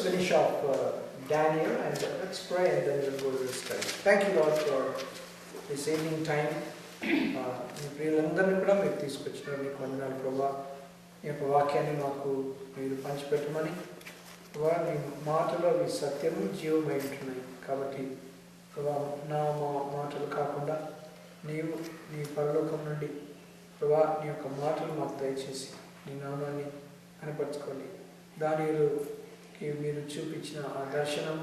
finish off Daniel and let's pray and then we'll go to the study. Thank you, Lord, for this evening time. మీ ప్రియులందరినీ కూడా మీరు తీసుకొచ్చిన మీకు వందనాలు ప్రభా. ఈ యొక్క వాక్యాన్ని మాకు మీరు పంచిపెట్టమని ప్రభా, మీ మాటలో మీ సత్యము జీవమై ఉంటున్నాయి కాబట్టి ప్రభా, నా మాటలు కాకుండా నీవు నీ పరలోకం నుండి ప్రభా నీ యొక్క మాటలు మాకు దయచేసి నీ నామాన్ని కనపరచుకోండి. దానిలోకి మీరు చూపించిన ఆ దర్శనం,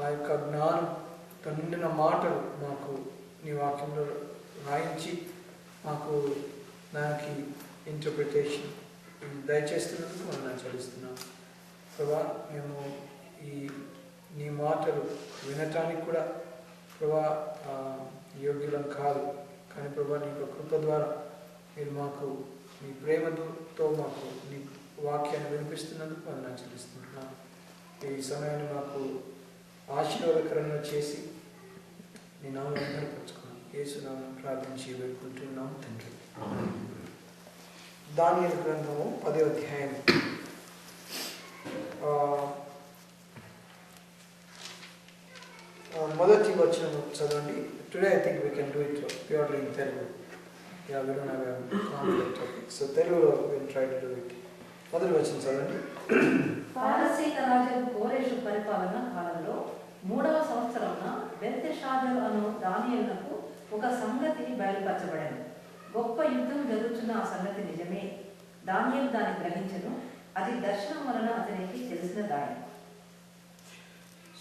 ఆ యొక్క జ్ఞానంతో నిండిన మాటలు మాకు నీ వాక్యంలో రాయించి మాకు దానికి ఇంటర్ప్రిటేషన్ దయచేస్తున్నందుకు మనం చెల్లిస్తున్నాం ప్రభా. మేము ఈ నీ మాటలు వినటానికి కూడా ప్రభా యోగ్యులం కాదు, కానీ ప్రభా నీ యొక్క కృప ద్వారా మీరు మాకు మీ ప్రేమతో మాకు నీ వాక్యాన్ని వినిపిస్తున్నందుకు మనం చెల్లిస్తున్నాం. ఈ సమయాన్ని మాకు ఆశీర్వాదకరంగా చేసి నీ నామాన్ని కనపరచుకున్నాం. యేసునామమున ప్రార్థించి వేడుకుంటున్నాం తండ్రి. దానియేలు గ్రంథము 10వ అధ్యాయం మొదటి వచనం చదవండి. Today I think we can do it purely in Telugu. Yeah, we don't have a conflict topic. So Telugu we'll try to do it. మొదటి వచనం చదవండి. పారసీక రాజు కోరెషు పరిపాలన కాలంలో 3వ సంవత్సరమున బెల్తెషాజరు అను దానియేలునకు ఒక సంగతి బయలుపరచబడింది. గొప్ప యుద్ధం జరుగుతున్న ఆ సంగతి నిజమే. దానియేలు దాన్ని గ్రహించెను. అది దర్శనం వలన అతనికి తెలిసిన దాని.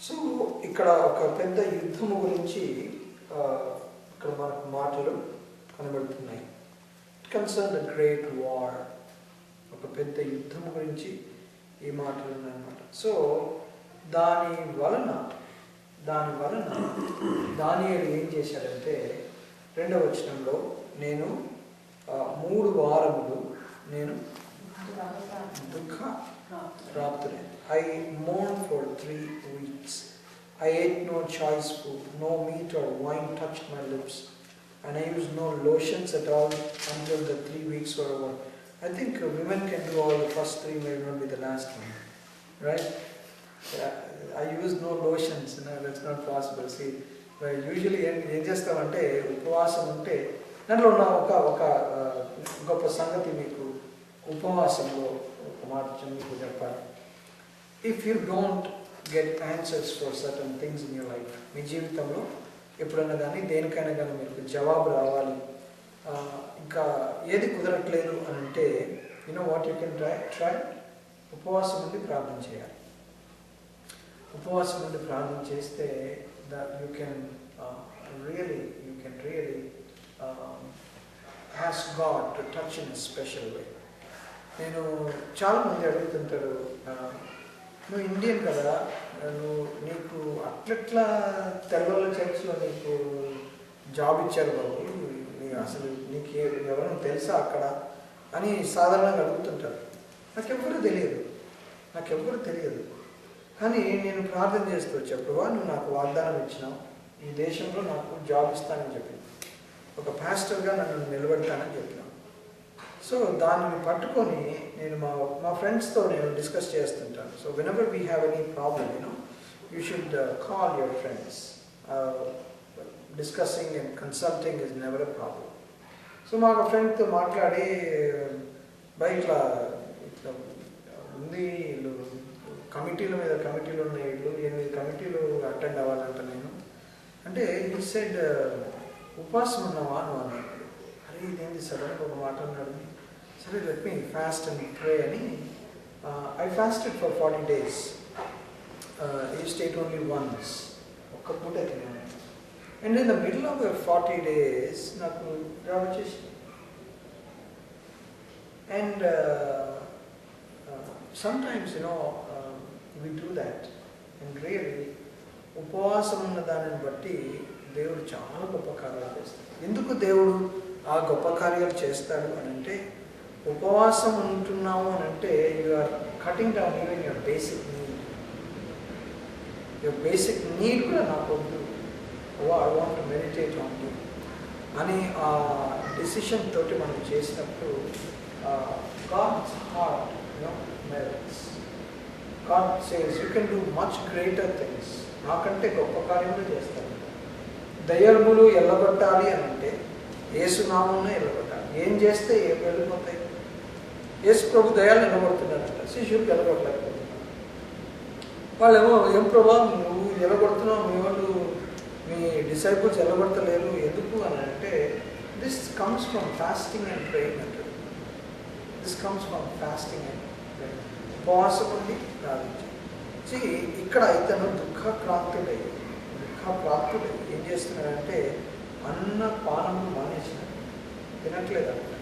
సో ఇక్కడ ఒక పెద్ద యుద్ధము గురించి ఇక్కడ మనకు మాటలు కనబడుతున్నాయి. It concern the great war. ఒక పెద్ద యుద్ధం గురించి ఈ మాటలు ఉన్నాయన్నమాట. సో దాని వలన దానియేలు ఏం చేశాడంటే 2వ వచనంలో నేను 3 వారములు నేను దుఃఖ ప్రాప్తులే. I mourned for 3 weeks. I ate no choice food, no meat or wine touched my lips, and I used no lotions at all until the 3 weeks were over. I think women can do all the first 3, may not be the last one, right? I used no lotions, that's not possible. See, usually ఏం చేస్తామంటే ఉపవాసం ఉంటే దాంట్లో ఉన్న ఒక గొప్ప సంగతి మీకు ఉపవాసంలో ఒక మాట మీకు చెప్పాలి. If you don't get answers for certain things in your life, మీ జీవితంలో ఎప్పుడన్నా కానీ దేనికైనా కానీ మీకు జవాబు రావాలి, ఇంకా ఏది కుదరట్లేదు అని అంటే వాట్ యూ కెన్ ట్రై ఉపవాసం నుండి ప్రార్థన చేయాలి. ఉపవాసం నుండి ప్రార్థన చేస్తే you can really ask God to touch in a special way. నేను చాలామంది అడుగుతుంటారు, నువ్వు ఇండియన్ కదా, నీకు అట్లట్లా తెల్లవాళ్ళ చర్చ్లో నీకు జాబ్ ఇచ్చారు బాబు, అసలు నీకు ఎవరైనా తెలుసా అక్కడ అని సాధారణంగా అడుగుతుంటారు. నాకెవ్వరూ తెలియదు. కానీ నేను ప్రార్థన చేస్తూ వచ్చా, ప్రభువా నువ్వు నాకు వాగ్దానం ఇచ్చినావు, ఈ దేశంలో నాకు జాబ్ ఇస్తానని చెప్పి, ఒక పాస్టర్గా నన్ను నిలబెడతానని చెప్పినావు. సో దాన్ని పట్టుకొని నేను మా ఫ్రెండ్స్తో నేను డిస్కస్ చేస్తుంటాను. So whenever we have any problem you should call your friends. Discussing and consulting is never a problem. So మా ఫ్రెండ్తో మాట్లాడి ఇట్లా ఉంది, వీళ్ళు కమిటీలు ఉన్నాయి, 8 కమిటీలు అటెండ్ అవ్వాలంట నేను అంటే. ఈ సైడ్ ఉపవాసం ఉన్నావా నువ్వు అన్నాడు. అరే ఇదేంటి సడన్గా ఒక మాట అన్నాడు. సరే let me fast and pray అని I fasted for 40 days. Just ate only once, ఒక్క పూట తిన్నాను. And in the middle of 40 days నాకు జాబ్ వచ్చేసింది. And sometimes we do that, and really ఉపవాసం ఉన్న దానిని బట్టి దేవుడు చాలా గొప్ప కార్యాలు చేస్తాడు. ఎందుకు దేవుడు ఆ గొప్ప కార్యాలు చేస్తాడు అని అంటే, ఉపవాసం ఉంటున్నాము అని అంటే you are cutting down even your basic need కూడా నాకు వద్దు, I want to meditate on you అని ఆ డెసిషన్ తోటి మనం చేసినప్పుడు God's heart melts. God says, you can do much greater things. నాకంటే గొప్ప కార్యములు చేస్తాను. దయ్యాలు ఎల్లగొట్టాలి అని అంటే యేసునామంలో ఎల్లగొట్టాలి. ఏం చేస్తే వెళ్ళిపోతాయి? యేసు ప్రభు దయ్యాలు ఎల్లగొడుతున్నారంట, శిష్యులు ఎల్లగొట్టలేకపోతున్నారు. వాళ్ళేమో, ఏం ప్రభా నువ్వు ఎల్లగొడుతున్నావు, మీ వాళ్ళు మీ డిసైపుల్స్ ఎల్లగొడతలేరు ఎందుకు అని అంటే, this comes from fasting and praying అంటారు. This comes from fasting and praying. ఉపవాసం ఉండి ప్రార్థించాలి. ఇక్కడ ఇతను దుఃఖప్రాప్తుడై ఏం చేస్తున్నాడంటే అన్న పానము మానేసినాడు. తినట్లేదు అంట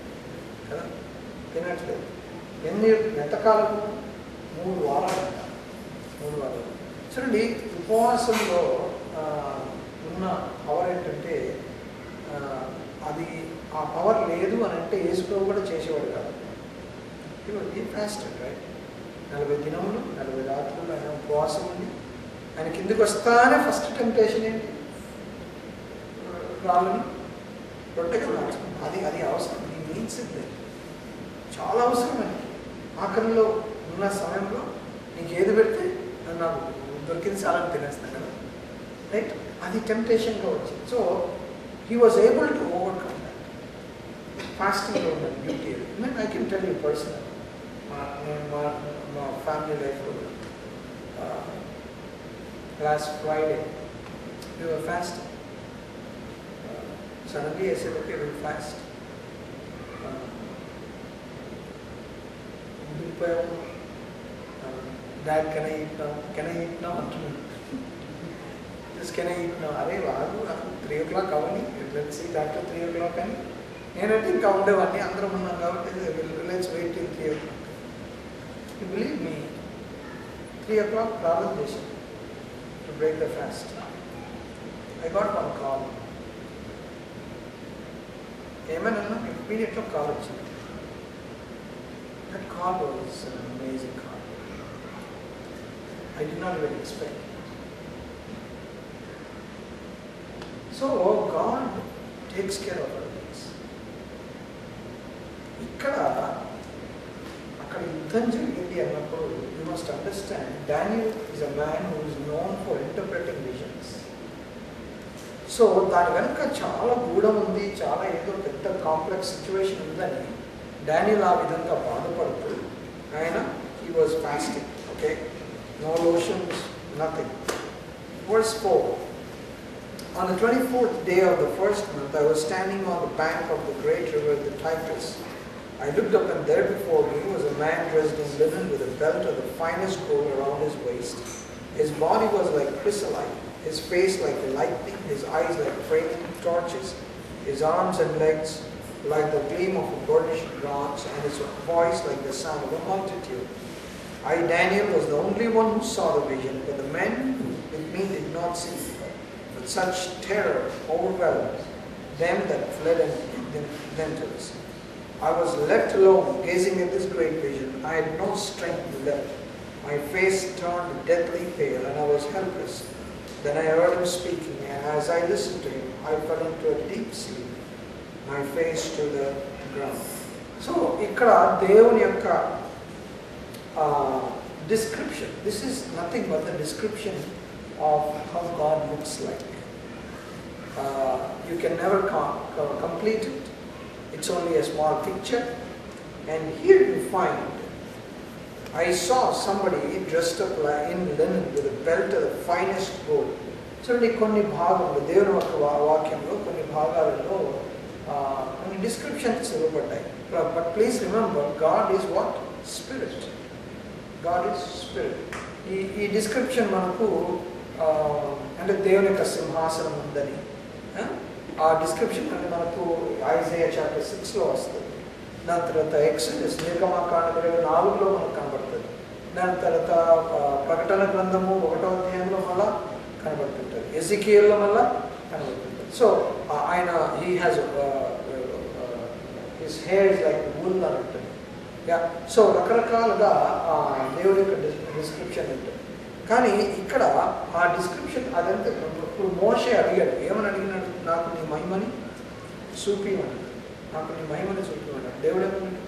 కదా, తినట్లేదు. ఎంతకాలము? 3 వారాలు అంట. 3 వారాలు. చూడండి, ఉపవాసంలో ఉన్న పవర్ ఏంటంటే, అది ఆ పవర్ లేదు అని అంటే యేసుప్రభు కూడా చేసేవాడు కాదు. ఈ ఫాస్టెడ్ రైట్. 40 దినములు 40 రాత్రులు ఆయన ఉపవాసం ఉంది. ఆయన కిందికి వస్తానే ఫస్ట్ టెంప్టేషన్ ఏంటి? రాళ్ళని రొట్టెగా మార్చుకుంది. అది అవసరం. ఈ మీన్స్ ఇది చాలా అవసరం అండి. ఆఖరిలో ఉన్న సమయంలో నీకు ఏది పెడితే అది నాకు దొరికింది చాలా తినేస్తాను కదా, రైట్? అది టెంప్టేషన్గా వచ్చింది. So he was able to overcome that. ఫాస్టింగ్లో ఉన్న beauty. I can tell you personal. మా ఫ్యామిలీ లైఫ్లో last Friday we were fasting. Suddenly I said, okay, we'll fast. Dad, can I eat now? Can I eat now? Just can I eat now? Arey vaadu 3 o'clock avani. Let's eat after 3 o'clock ani. Nenante inka undevani andaram unnam kabatti let's wait till 3 o'clock. You believe me? 3 o'clock ప్రార్థన చేశాను to break the fast. I got one call. ఏమైనా ఇమ్మీడియట్గా call వచ్చింది. That call was an amazing call. I did not even expect it. So God takes care of our needs. అక్కడ యుద్ధం జరిగింది అన్నప్పుడు you must understand, Daniel is a man who is known for interpreting visions. So దాని వెనుక చాలా గూఢం ఉంది, చాలా ఏదో పెద్ద కాంప్లెక్స్ సిచ్యువేషన్ ఉందని డానియల్ ఆ విధంగా బాధపడుతూ ఆయన he was fasting. Okay, no lotions, nothing. Verse 4. On the 24th day of the first month, I was standing on the bank of the great river, the Tigris. I looked up, and there before me was a man dressed in linen with a belt of the finest gold around his waist. His body was like chrysolite, his face like lightning, his eyes like flaming torches, his arms and legs like the gleam of a burnished bronze, and his voice like the sound of a multitude. I, Daniel, was the only one who saw the vision, but the men with me did not see it. But such terror overwhelmed them that fled and hid themselves. I was left alone, gazing at this great vision. I had no strength left. My face turned deathly pale, and I was helpless. Then I heard him speaking, and as I listened to him, I fell into a deep sleep, my face to the ground. So, ikkada Devuni yokka description. This is nothing but the description of how God looks like. You can never complete it. It's only a small picture. And here you find, I saw somebody dressed up in linen with a belt of the finest gold. చూడండి, కొన్ని భాగంలో దేవుని యొక్క వాక్యంలో కొన్ని భాగాలలో కొన్ని descriptions ఇవ్వబడ్డాయి. But please remember, God is what? Spirit. God is spirit. ఈ డిస్క్రిప్షన్ మనకు అంటే దేవుని యొక్క సింహాసనం ఉందని, ఆ డిస్క్రిప్షన్ అంటే మనకు ఐజయా చాప్టర్ 6లో వస్తుంది. దాని తర్వాత ఎక్సోడస్ నిర్గమకాండ 24లో మనకు కనబడుతుంది. దాని తర్వాత ప్రకటన గ్రంథము 1వ అధ్యాయంలో మళ్ళా కనబడుతుంటుంది, ఎజికియల్లో మళ్ళా కనబడుతుంటుంది. సో ఆయన he has his hair is like wool అని ఉంటుంది. సో రకరకాలుగా దేవుడి యొక్క డిస్క్రిప్షన్ ఉంటుంది. కానీ ఇక్కడ ఆ డిస్క్రిప్షన్ అదంతా ఇప్పుడు మోషే అడిగాడు, ఏమని అడిగినాడు? నాకు నీ మహిమని చూపిమన్నాడు. నాకు నీ మహిమని చూపిమన్నాడు. దేవుడు ఏమన్నాడు?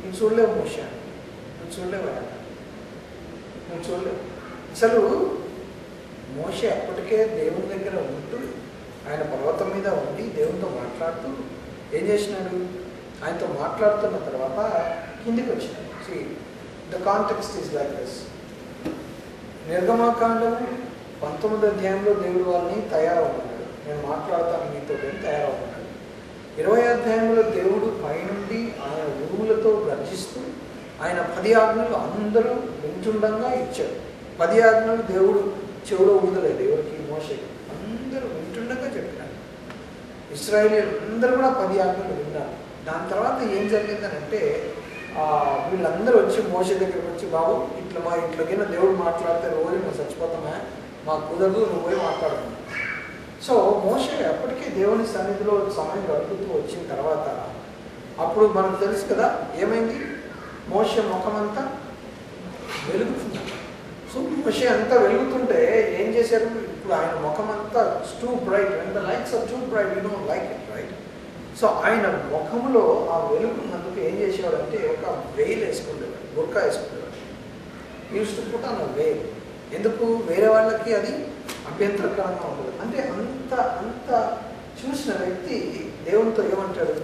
నువ్వు చూడలేవు మోషే, నువ్వు చూడలేవు అన్నాడు. నువ్వు చూడలేవు. అసలు మోషే అప్పటికే దేవుని దగ్గర ఉంటూ, ఆయన పర్వతం మీద ఉండి దేవునితో మాట్లాడుతూ ఏం చేసినాడు? ఆయనతో మాట్లాడుతున్న తర్వాత కిందికి వచ్చినాడు. See the context is like this. నిర్గమాకాండం 19వ అధ్యాయంలో దేవుడు వాళ్ళని తయారవుతున్నాడు, నేను మాట్లాడతాను మీతో తయారవుతున్నాడు. 20వ అధ్యాయంలో దేవుడు పైనుండి ఆయన ఉరుములతో గర్జిస్తూ ఆయన 10 ఆజ్ఞలు అందరూ వింటుండగా ఇచ్చాడు. 10 ఆజ్ఞలు దేవుడు చెవులో ఊదలేదు ఎవరికి? మోషేకి. అందరూ వింటుండగా చెప్పినాడు. ఇశ్రాయేలీయులు అందరూ కూడా 10 ఆజ్ఞలు విన్నారు. దాని తర్వాత ఏం జరిగిందనంటే వీళ్ళందరూ వచ్చి మోషే దగ్గరికి వచ్చి, బాబు ఇట్లాగైనా దేవుడు మాట్లాడితే రోజు మేము చచ్చిపోతామా, మాకు కుదరదు, నువ్వు పోయి మాట్లాడుతున్నావు. సో మోషే అప్పటికే దేవుని సన్నిధిలో సమయం గడుపుతూ వచ్చిన తర్వాత అప్పుడు మనకు తెలుసు కదా ఏమైంది? మోషే ముఖమంతా వెలుగుతుంది. సో మోషే అంతా వెలుగుతుంటే ఏం చేశారు? ఇప్పుడు ఆయన ముఖం అంతా too bright, and the lights are too bright, you don't like it, right? So ఆయన ముఖంలో ఆ వెలుగున్నందుకు ఏం చేసేవాడంటే ఒక వెయిల్ వేసుకునేవాడు, బుర్కా వేసుకునేవాడు. Used to put on a veil. ఎందుకు? వేరే వాళ్ళకి అది అభ్యంతరకరంగా ఉండదు. అంటే అంత చూసిన వ్యక్తి దేవునితో ఏమంటాడు?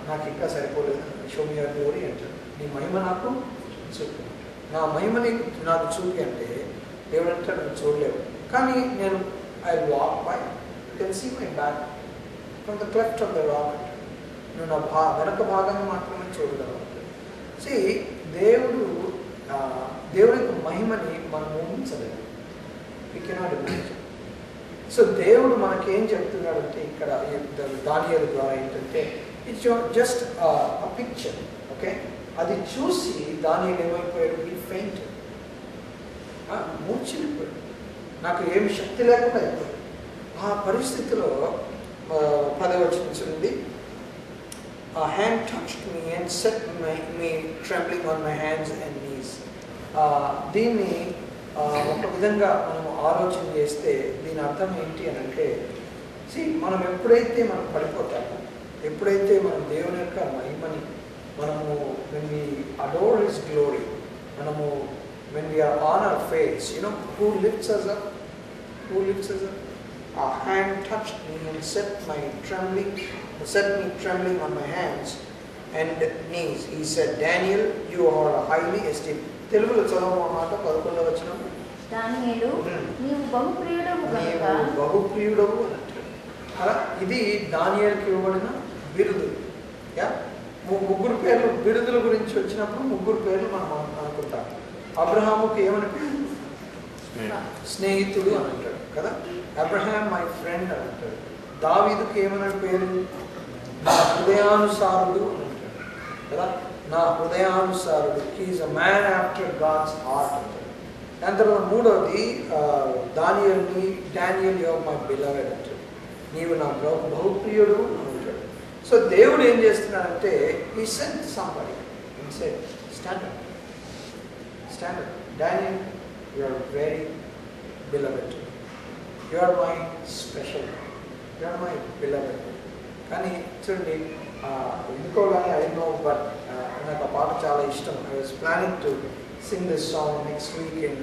నాకు ఇంకా సరిపోలేదు, షోమి యువర్ గ్లోరీ అంటాడు. నీ మహిమ నాకు చూపి, నా మహిమని నాకు చూపి అంటే దేవుడు అంటాడు నువ్వు చూడలేవు. కానీ నేను I walk by, you can see my back from the cleft of the rock. నువ్వు నా వెనక భాగాన్ని మాత్రమే చూడగలవు. సి దేవుడి మహిమని మనం ఊహించలేదు. We cannot imagine. సో దేవుడు మనకేం చెప్తున్నాడంటే ఇక్కడ దానియేలు ద్వారా ఏంటంటే it's just a picture. Okay, అది చూసి దానియేలు ఏమైపోయాడు? ఈ ఫెయింట్, మూర్ఛిల్లిపోయాడు. నాకు ఏమి శక్తి లేకుండా అయిపోయాడు. ఆ పరిస్థితిలో 10వ వచనం ఉంది, a hand touched me and set me trembling on my hands and knees. దీన్ని ఒక విధంగా మనం ఆలోచన చేస్తే దీని అర్థం ఏంటి అని అంటే, మనం ఎప్పుడైతే మనం పడిపోతామో, ఎప్పుడైతే మనం దేవుని యొక్క మహిమని మనము when we adore His glory, మనము when we are on our face, who lifts us up? A hand touched me and set me trembling on my hands and knees. He said, Daniel, you are highly esteemed. తెలుగులో చదవము మాట 11వ వచనం. దానియేలు, నీవు బహుప్రియుడవు కనుక. బహుప్రియుడవు అంటాడు. అలా ఇది దానియేలుకి ఇవ్వబడిన బిరుదు. ముగ్గురు పేర్లు బిరుదుల గురించి వచ్చినప్పుడు ముగ్గురు పేర్లు మనం అనుకుంటాం. అబ్రహాముకి ఏమని పేరు? స్నేహితుడు అని అంటాడు కదా. అబ్రహాం మై ఫ్రెండ్ అని అంటాడు. దావీదుకి ఏమని పేరు? నా హృదయానుసారుడు అని అంటాడు కదా. నా హృదయానుసారుడు, he is a man after God's heart అంటాడు. దాని తర్వాత మూడవది దానియేలుని, Daniel you are my beloved అంటాడు. నీవు నా బహుప్రియుడు అని అంటాడు. సో దేవుడు ఏం చేస్తున్నాడంటే he sent somebody and said, stand up, Daniel, you are very beloved, you are my special, you are my beloved. కానీ చూడండి, ఎందుకో కానీ ఐ నో, బట్ నాకు ఆ పాట చాలా ఇష్టం. I was planning to sing this song next week in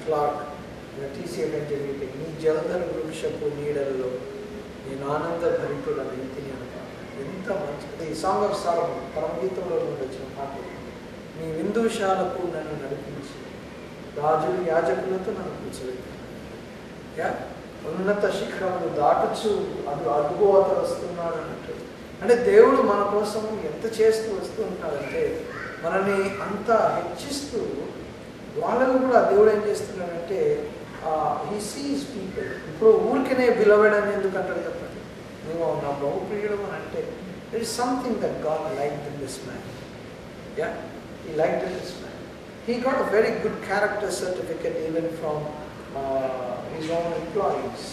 Clark TCF meeting. నీ జలధర వృక్షపు నీడల్లో నేను ఆనంద భరితుల నీతిని అనమాట. ఎంత మంచిది ఈ సాంగ్ ఆఫ్ సాలమన్, పరమగీతంలో నుండి వచ్చిన పాట. నీ విందుశాలకు నన్ను నడిపించి రాజులు యాజకులతో నన్ను కూర్చోబెట్టాను. ఉన్నత శిఖరములు దాటుచు అదుగో అతడు వస్తున్నాడు అన్నట్టు. అంటే దేవుడు మన కోసం ఎంత చేస్తూ వస్తూ ఉంటాడంటే మనల్ని అంత హెచ్చిస్తూ వాళ్ళను కూడా దేవుడు ఏం చేస్తున్నాడంటే he sees people. ఇప్పుడు ఊరికనే బిలవెడ్ అని ఎందుకు అంటాడు చెప్పండి? నువ్వు నా బహుప్రియుడు అని అంటే there is something that God liked in this man. He liked in this man. He got a very good character certificate even from his own employees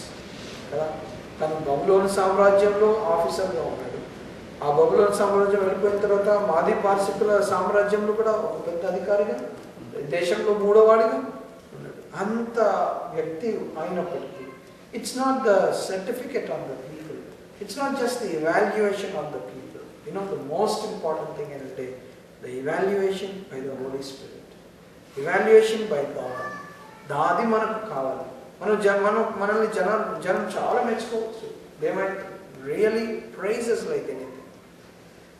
కదా. తను బబులోను సామ్రాజ్యంలో ఆఫీసర్గా ఉన్నాడు. ఆ బబులోను సామ్రాజ్యం వెళ్ళిపోయిన తర్వాత మాది పార్సికుల సామ్రాజ్యంలో కూడా ఒక పెద్ద అధికారిగా, దేశంలో 3వ వాడిగా ఉన్నాడు. అంత వ్యక్తి అయినప్పటికీ it's not the certificate of the people, it's not just the evaluation of the people. The most important thing ఏంటంటే the evaluation by the Holy Spirit. Evaluation by God. అది మనకు కావాలి. మనల్ని జనం చాలా మెచ్చుకోవచ్చు. They might really praises like anything.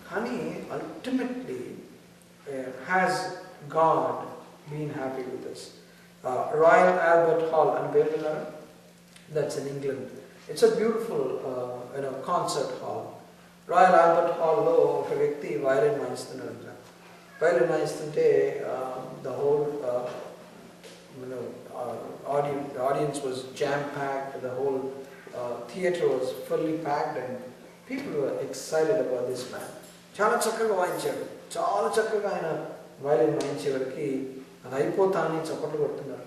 కానీ ultimately has God been happy with us. Royal Albert Hall అని పేరు విన్నారా? That's in England. It's a beautiful concert hall. Royal Albert హాల్లో ఒక వ్యక్తి వయలిన్ వాయిస్తున్నాడంట. వయలిన్ వాయిస్తుంటే the whole audience was jam-packed. The whole theatre was fully packed and people were excited about this man. చాలా చక్కగా వాయించాడు. చాలా చక్కగా ఆయన వయలిన్ వాయించేవారికి అది అయిపోతానని చప్పట్లు కొడుతున్నారు.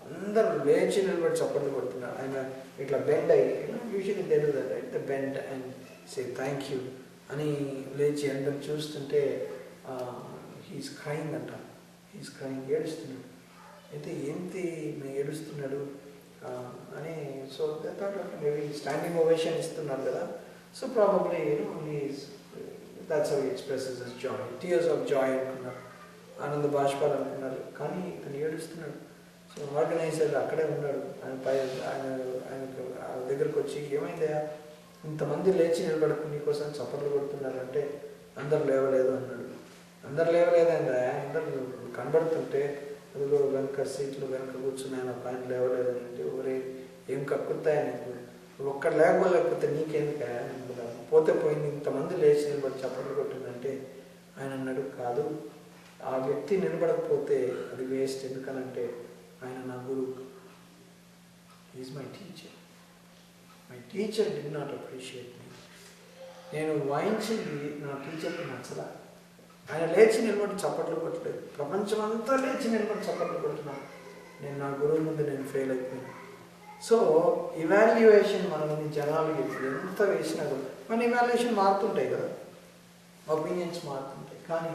అందరూ లేచి నిలబడి చప్పట్లు కొడుతున్నారు. ఆయన ఇట్లా బెండ్ అయ్యి, usually they do that, right? The bend and say thank you అని లేచి అందరూ చూస్తుంటే హీస్ క్రైంగ్ అంట. హీస్ క్రైంగ్, ఏడుస్తున్నాడు. అయితే ఏంటి ఏడుస్తున్నాడు అని. సో మేబీ స్టాండింగ్ ఓవేషన్ ఇస్తున్నాడు కదా. So probably that's how he expresses his joy. Tears of joy అనుకున్నారు, ఆనంద బాష్పాలు అనుకున్నారు. కానీ ఇతను ఏడుస్తున్నాడు. సో ఆర్గనైజర్ అక్కడే ఉన్నాడు. ఆయన దగ్గరకు వచ్చి, ఏమైందయా ఇంతమంది లేచి నిలబడుకుని నీకోసం చప్పట్లు కొడుతున్నారు అంటే, అందరు లేవలేదు అన్నాడు. అందరు లేవలేదండి, అందరు కనబడుతుంటే అదిగో వెనక సీట్లు వెనక కూర్చుని ఆయన పైన లేవలేదని అంటే, ఊరే ఏం కక్కుతాయి నీకు, ఒక్కడు లేకపోతే నీకేందుకా, పోతే పోయింది, ఇంతమంది లేచి నిలబడి చప్పట్లు కొట్టిందంటే ఆయన అన్నాడు, కాదు ఆ వ్యక్తి నిలబడకపోతే అది వేస్ట్. ఎందుకనంటే ఆయన నా గురువు. Is my teacher. My teacher did not appreciate me. నేను వాయించింది నా టీచర్కి నచ్చలా. ఆయన లేచి నిలబడి చప్పట్లు కొట్టలేదు. ప్రపంచమంతా లేచి నిలబడి చప్పట్లు కొట్టున్నాను. నేను నా గురువు ముందు నేను ఫెయిల్ అయిపోయాను. సో ఇవాల్యుయేషన్ మనల్ని జనాలు ఎంత వేసినా కూడా మన ఇవాల్యుయేషన్ మారుతుంటాయి కదా, ఒపీనియన్స్ మారుతుంటాయి. కానీ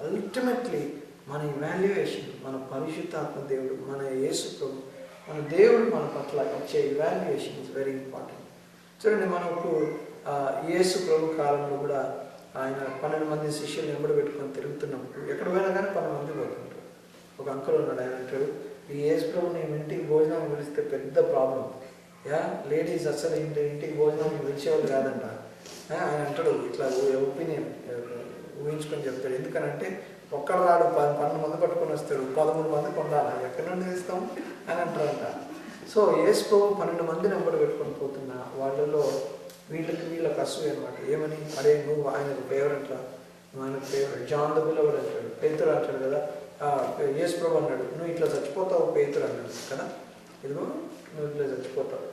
అల్టిమేట్లీ మన ఇవాల్యుయేషన్, మన పరిశుద్ధాత్మ దేవుడు, మన యేసు ప్రభు, మన దేవుడు మన పట్ల వచ్చే ఇవాల్యుయేషన్ ఇస్ వెరీ ఇంపార్టెంట్. చూడండి, మనకు యేసు ప్రభు కాలంలో కూడా ఆయన 12 మంది శిష్యులు వెంబడి పెట్టుకొని తిరుగుతున్నప్పుడు ఎక్కడ పోయినా కానీ 12 మంది పోతుంటారు. ఒక అంకుల్ ఉన్నాడు, ఆయన అంటాడు, ఈ యేసు ప్రభు నేను ఇంటికి భోజనం పిలిస్తే పెద్ద ప్రాబ్లం. లేడీస్ అసలు ఇంటికి భోజనం పిలిచేవాళ్ళు కాదంట. ఆయన అంటాడు, ఇట్లా ఒపీనియన్ ఊహించుకొని చెప్తాడు. ఎందుకనంటే ఒక్కడ రాడు, 12 మంది పట్టుకొని వస్తాడు, 13 మందికి ఉండాలి, ఎక్కడి నుండి ఇస్తాం అని అంటారంట. సో యేసు ప్రభు 12 మందిని వెంబడి పెట్టుకొని పోతున్నా వాళ్ళలో వీళ్ళకి అసూయ అనమాట. ఏమని, అరే నువ్వు ఆయనకు ఫేవరెట్ రా, నువ్వు ఆయనకు ఫేవరెట్. జాన్ ద బిలవర్డ్ అంటాడు, పేతురు అంటాడు కదా. యేసు ప్రభు అన్నాడు, నువ్వు ఇట్లా చచ్చిపోతావు పేతురు అన్నాడు కదా, ఇదిగో నువ్వు ఇట్లా చచ్చిపోతావు.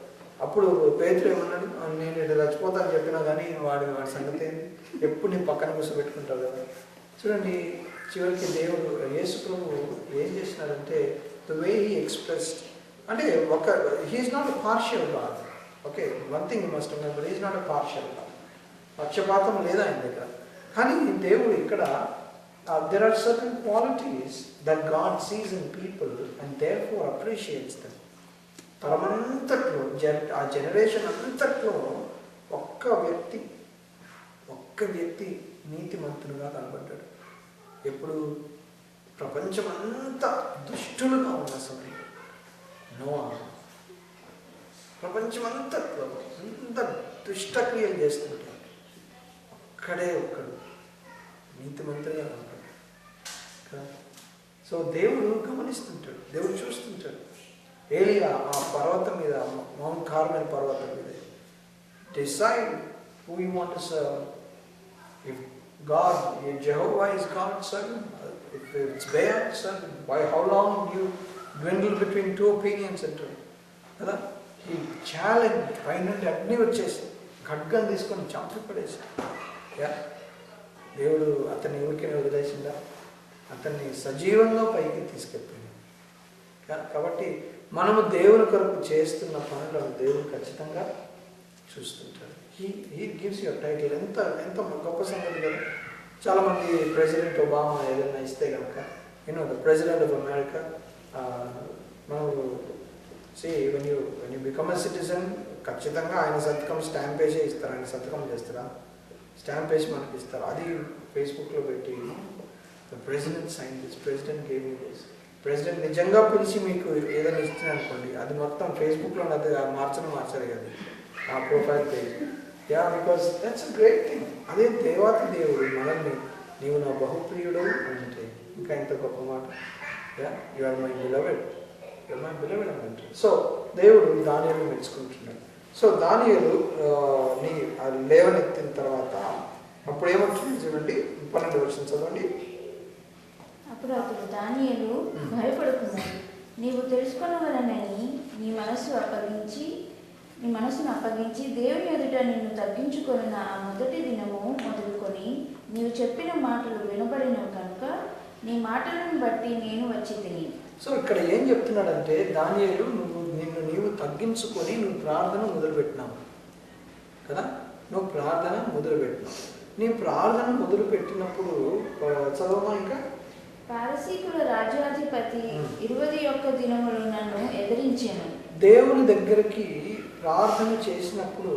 అప్పుడు పేతురు ఏమన్నాడు, నేను ఇట్లా చచ్చిపోతా అని చెప్పినా కానీ వాడి సంగతి ఏంటి, ఎప్పుడు నీ పక్కన కూర్చోబెట్టుకుంటావు కదా. చూడండి, చివరికి దేవుడు యేసు ప్రభు ఏం చేసినాడంటే, ద వే హీ ఎక్స్ప్రెస్డ్, అంటే he is not partial God. Okay, one thing must remember, he is not partial God. పక్షపాతం లేదు ఆయన దగ్గర. కానీ దేవుడు ఇక్కడ there are certain qualities that God sees in people and therefore appreciates them. తరమంతట్లో ఆ జనరేషన్ అంతట్లో ఒక్క వ్యక్తి నీతిమంతుడుగా కనబడ్డాడు. ఎప్పుడు ప్రపంచమంతా దుష్టులుగా ఉన్న సమయం నోవా. ప్రపంచమంతట్లో అంత దుష్టక్రియలు చేస్తుంటాడు, ఒక్కడు నీతిమంతుడుగా కనబడ్డాడు. సో దేవుడు గమనిస్తుంటాడు, దేవుడు చూస్తుంటాడు. ఏలియా ఆ పర్వతం మీద, మౌంట్ కార్మెల్ పర్వతం మీద, decide who you want to serve. If God, Jehovah is God, serve him. If it's Baal, serve him. Why, how long you dwindle between two opinions అంటాడు కదా. ఈ ఛాలెంజ్ పైనుండి అన్నీ వచ్చేసి ఖడ్గం తీసుకొని చంపి పడేసి, దేవుడు అతన్ని ఊరికే వదిలేసిందా, అతన్ని సజీవంగా పైకి తీసుకెళ్ళింది. కాబట్టి మనము దేవుని కొరకు చేస్తున్న పనులను దేవుడు ఖచ్చితంగా చూస్తుంటాడు. He gives your title. ఎంత గొప్ప సంగతి కదా. చాలామంది ప్రెసిడెంట్ ఒబామా ఏదైనా ఇస్తే కనుక, ద ప్రెసిడెంట్ ఆఫ్ అమెరికా, మనము when you become a citizen, ఖచ్చితంగా ఆయన సంతకం స్టాంప్ వేసే ఇస్తారు. ఆయన సంతకం చేస్తారా, స్టాంప్ వేసి మనకి ఇస్తారు. అది ఫేస్బుక్లో పెట్టి, the president signed this, president gave me this. President నిజంగా పిలిచి మీకు ఏదైనా ఇస్తున్నాను అనుకోండి, అది మొత్తం ఫేస్బుక్లో అది మార్చారు కదా ఆ profile page. Yeah, because that's a great thing. అదే దేవాతి దేవుడు మనల్ని నీవు నా బహుప్రియుడు అంటే ఇంకా ఇంత గొప్ప మాట. Yeah, you are my beloved, you are my beloved అని అంటే. సో దేవుడు దానియేలును మెచ్చుకుంటున్నాడు. సో దానియేలు నీ లేవనెత్తిన తర్వాత అప్పుడు ఏమవుతుంది చూడండి, 12వ వచనం చదవండి. అప్పుడు అతడు దానియేలు భయపడుకున్నాడు. నీవు తెలుసుకొనవలనని నీ మనసును అప్పగించి దేవుని ఎదుట నిన్ను తగ్గించుకొనిన ఆ మొదటి దినము మొదలుకొని నీవు చెప్పిన మాటలు వినబడినవి కనుక నీ మాటలను బట్టి నేను వచ్చి తిని. సో ఇక్కడ ఏం చెప్తున్నాడంటే, దానియేలు నీవు తగ్గించుకొని నువ్వు ప్రార్థన మొదలుపెట్టినావు కదా, నువ్వు ప్రార్థన మొదలుపెట్టినావు. నీ ప్రార్థన మొదలుపెట్టినప్పుడు చదవమా ఇంకా. పారసీకుల రాజ్యాధిపతి 21 దినములు నన్ను ఎదిరించాను. దేవుని దగ్గరికి ప్రార్థన చేసినప్పుడు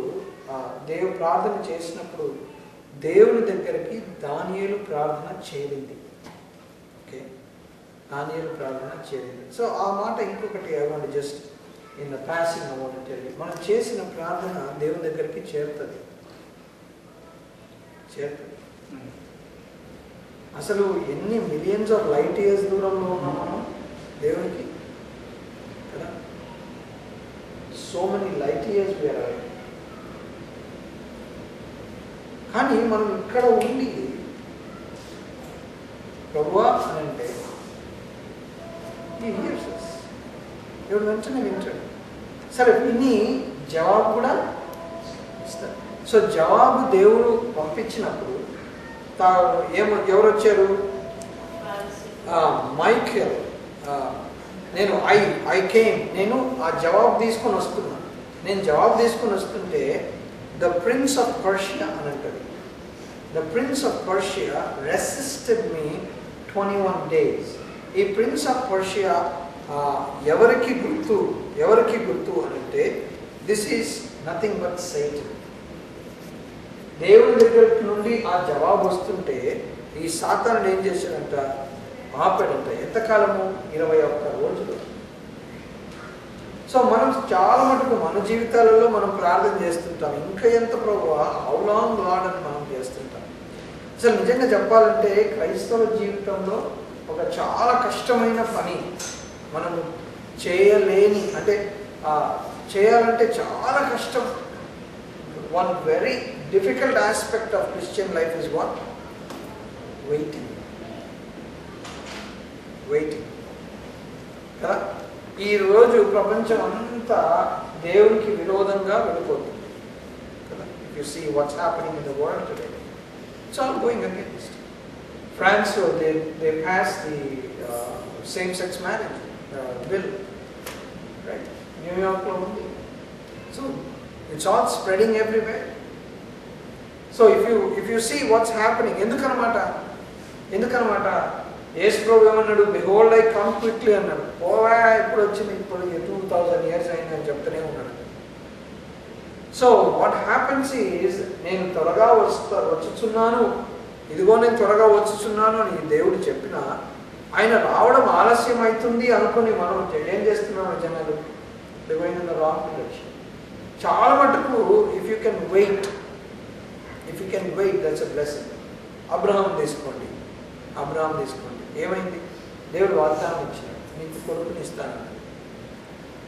దేవుని దగ్గరికి దానియేలు ప్రార్థన చేరింది. ఓకే, దానియేలు ప్రార్థన చేరింది. సో ఆ మాట ఇంకొకటి అవ్వండి, జస్ట్ ఇన్ ద పాసింగ్ అవ్వండి, మనం చేసిన ప్రార్థన దేవుని దగ్గరికి చేరుతుంది. అసలు ఎన్ని మిలియన్స్ ఆఫ్ లైట్ ఇయర్స్ దూరంలో ఉన్నాం మనం దేవునికి కదా. సో మెనీ లైట్ ఇయర్స్ వేరే. కానీ మనం ఇక్కడ ఉండి ప్రభువా అని అంటే దేవుడు వెంటనే వింటాడు. సరే, విని జవాబు కూడా ఇస్తాడు. సో జవాబు దేవుడు పంపించినప్పుడు ఎవరు వచ్చారు? మైకేల్. నేను ఆ జవాబు తీసుకొని వస్తున్నా. నేను జవాబు తీసుకొని వస్తుంటే ద ప్రిన్స్ ఆఫ్ పర్షియా అని అంటాడు. The prince of Persia resisted me 21 days. ఈ ప్రిన్స్ ఆఫ్ పర్షియా ఎవరికి గుర్తు అని అంటే దిస్ ఈజ్ నథింగ్ బట్ సైటన్. దేవుని దగ్గర నుండి ఆ జవాబు వస్తుంటే ఈ సాతానుడు ఏం చేశాడంట? ఆపాడంట. ఎంతకాలము? 21 రోజులు. సో మనం చాలా మటుకు మన జీవితాలలో మనం ప్రార్థన చేస్తుంటాం, ఇంకా ఎంత ప్రభువా, హౌ లాంగ్ లార్డ్ అని మనం చేస్తుంటాం. అసలు నిజంగా చెప్పాలంటే క్రైస్తవ జీవితంలో ఒక చాలా కష్టమైన పని మనము చేయలేని, అంటే చేయాలంటే చాలా కష్టం. One very difficult aspect of Christian life is what? Waiting. కదా. ఈరోజు ప్రపంచం అంతా దేవునికి విరోధంగా వెళ్ళిపోతుంది కదా. If you see what's happening in the world today, it's all going against. France, they passed the same-sex marriage bill, right? New York lo undi. So it's all spreading everywhere. So if you see what's happening, ఎందుకనమాట యేసు ప్రభు ఏమన్నాడు? Behold I come quickly అన్నాడు. పోవా, ఇప్పుడు వచ్చింది, ఇప్పుడు 2000 years అయిందని చెప్తూనే ఉన్నాడు. సో వాట్ హ్యాపెన్స్ ఈజ్, నేను త్వరగా వచ్చుచున్నాను, ఇదిగో నేను త్వరగా వచ్చుచున్నాను అని దేవుడు చెప్పినా ఆయన రావడం ఆలస్యం అవుతుంది అనుకుని మనం ఏం చేస్తున్నాం? జనాలు divine in the wrong direction. చాలా మటుకు if you can wait, that's a blessing. Abraham తీసుకోండి. ఏమైంది? దేవుడు వాగ్దానం ఇచ్చాడు, నీకు కొడుకుని ఇస్తాను.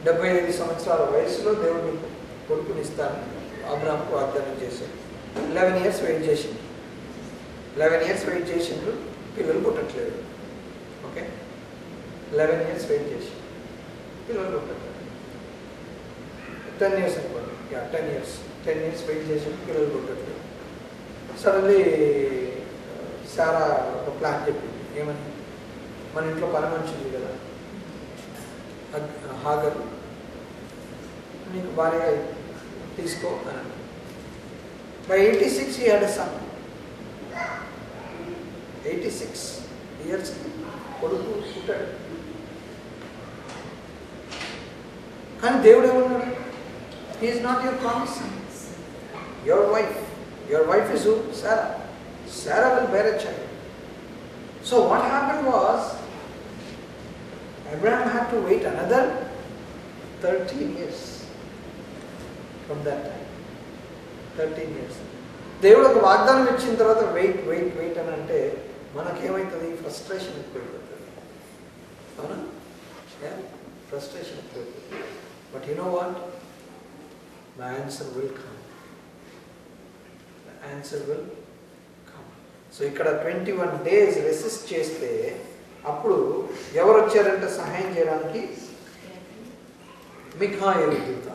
75 సంవత్సరాల వయసులో దేవుడు నీకు కొడుకుని ఇస్తాను అబ్రహాంకు వాగ్దానం చేశాడు. 11 years వెయిట్ చేసిండ్రు, పిల్లలు పుట్టట్లేదు. ఓకే, 11 years వెయిట్ చేసి పిల్లలు పుట్టట్లేదు. 10 years అనుకోండి, 10 years వెయిట్ చేసి పిల్లలు పుట్టట్లేదు. సడన్లీ సారా ఒక ప్లాన్ చెప్పింది. ఏమని? మన ఇంట్లో పని మనిషి ఉంది కదా హాగరు, నీకు భార్యగా తీసుకో అని. By 86 he had a son. 86 years కొడుకు పుట్టాడు. కానీ దేవుడు ఏమన్నాడు? He is not your promise. Your wife is who? Sarah will bear a child. So what happened was, Abraham had to wait another 13 years from that time. 13 years. దేవుడు ఒక వాగ్దానం ఇచ్చిన తర్వాత వెయిట్ అని అంటే మనకేమవుతుంది? ఫ్రస్ట్రేషన్ ఎక్కువైపోతుంది. అవునా? ఫ్రస్ట్రేషన్ ఎక్కువైపోతుంది. But you know what? The answer will come. The answer will come. So ఇక్కడ 21 days రెసిస్ట్ చేస్తే అప్పుడు ఎవరు వచ్చారంటే సహాయం చేయడానికి? మిఖాయేలు దూత.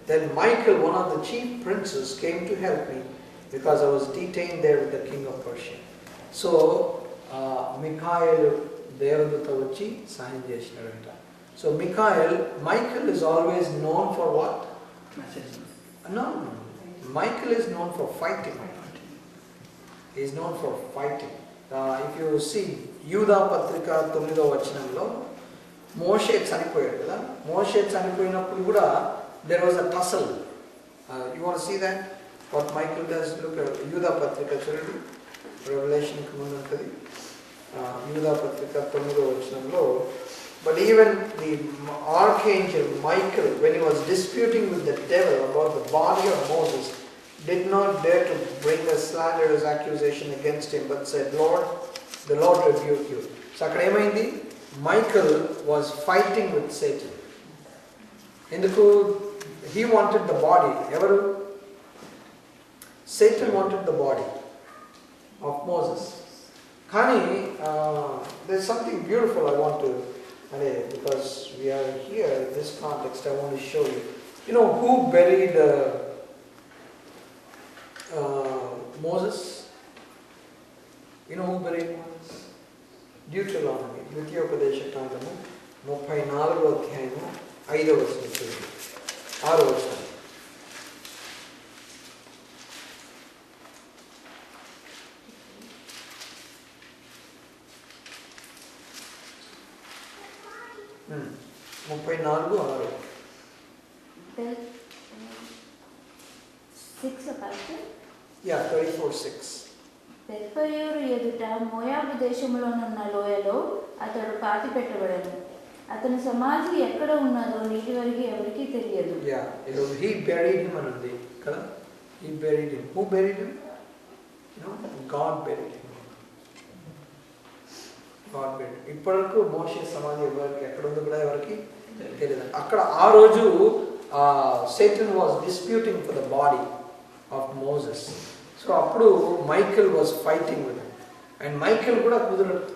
Then Michael, one of the chief princes, came to help me because I was detained there with the king of Persia. So మిఖాయేలు దేవదూత వచ్చి సహాయం చేసినాడంట. So Michael is always known for what? No. Michael is known for fighting. He is known for fighting. If you see యూదా పత్రిక 9వ వచనంలో మోషే చనిపోయాడు కదా. మోషే చనిపోయినప్పుడు కూడా there was a tussle. You want to see that? What Michael does? Look at యూదా పత్రిక చూడండి. Revelation కు ముందు ఉంటుంది. యూదా పత్రిక 9వ వచనంలో, but even the archangel Michael, when he was disputing with the devil about the body of Moses, did not dare to bring a slanderous accusation against him, but said, Lord, the Lord rebuke you. So అక్కడ ఏమైంది? Michael was fighting with Satan. ఎందుకు? He wanted the body. ఎవరు? Satan wanted the body of Moses. కానీ there's something beautiful I want to, because we are here in this context, I want to show you. You know who buried Moses? You know who buried Moses? Deuteronomy, ద్వితీయోపదేశ కాండము 34వ అధ్యాయము 5వ వచనం చూడండి. 6వ వచనం. ముప్పై 34:6. 34:6. బెత్పయోరు ఎదుట మోయాబు దేశంలోనున్న లోయలో అతడు పాతి పెట్టబడను. అతని సమాధి ఎక్కడ ఉన్నదో నీటి వరకు ఎవరికీ తెలియదు. He buried him అనుంది కదా. He buried him. Who buried him? God buried him. God buried him. ఇప్పటివరకు మోషే సమాధి ఎవరికి ఎక్కడ ఉందో కూడా ఎవరికి తెలియదు. అక్కడ ఆ రోజు Satan was disputing for the body of Moses. So అప్పుడు Michael was fighting with him, and Michael కూడా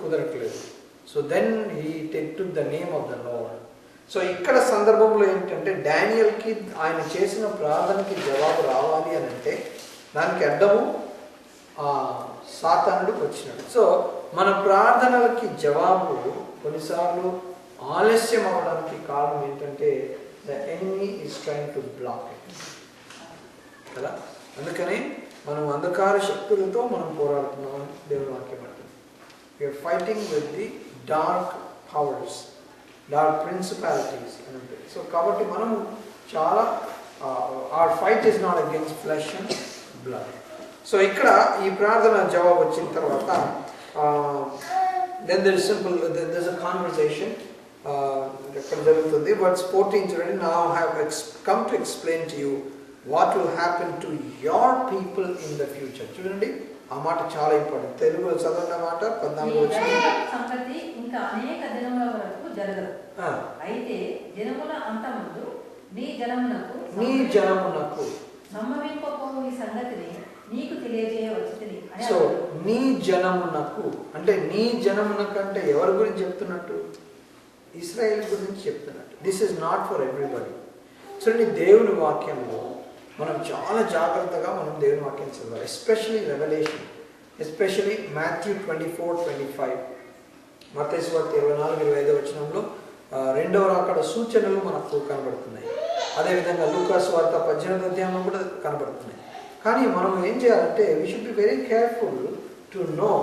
కుదరట్లేదు. So then he took the name of the Lord. So ఇక్కడ సందర్భంలో ఏంటంటే డానియల్కి ఆయన చేసిన ప్రార్థనకి జవాబు రావాలి అని అంటే దానికి అడ్డము సాతానుడు వచ్చినాడు. సో మన ప్రార్థనలకి జవాబు కొన్నిసార్లు ఆలస్యం అవ్వడానికి కారణం ఏంటంటే the enemy is trying to block it కదా. అందుకని మనం అంధకార శక్తులతో మనం పోరాడుతున్నాం దేవుని వాక్యం అంటుంది. We are fighting with the dark powers, dark principalities అని ఉంటుంది. సో కాబట్టి మనం చాలా our fight is not against flesh and blood. So ఇక్కడ ఈ ప్రార్థన జవాబు వచ్చిన తర్వాత then there is simple there is a conversation ఎక్కడ జరుగుతుంది. వర్డ్స్ 14 చూడండి. Now I have come to explain to you what will happen to your people in the future. చూడండి ఆ మాట చాలా ఇంపార్టెంట్. తెలుగులో చదవన్న మాట 14 సంగతి ఇంకా అనేక దినముల వరకు జరగదు. అయితే దినముల అంతమందు నీ జనమునకు సంభవింపబోవు ఈ సంగతిని నీకు తెలియజేయవచ్చును. సో నీ జనమునకు అంటే నీ జనమునకు అంటే ఎవరి గురించి చెప్తున్నట్టు? ఇశ్రాయేల్ గురించి చెప్తున్నట్టు. This is not for everybody. చూడండి దేవుని వాక్యంలో మనం చాలా జాగ్రత్తగా మనం దేవుని వాక్యం చదవాలి. ఎస్పెషలీ రెవల్యూషన్, ఎస్పెషలీ మాథ్యూ 24:25, మత్తయి సువార్త 24:25 వచనంలో రెండవ రాకడ సూచనలు మనకు కనబడుతున్నాయి. అదేవిధంగా లూకా సువార్త 18వ అధ్యాయంలో కూడా కనబడుతున్నాయి. కానీ మనం ఏం చేయాలంటే we should be very careful to know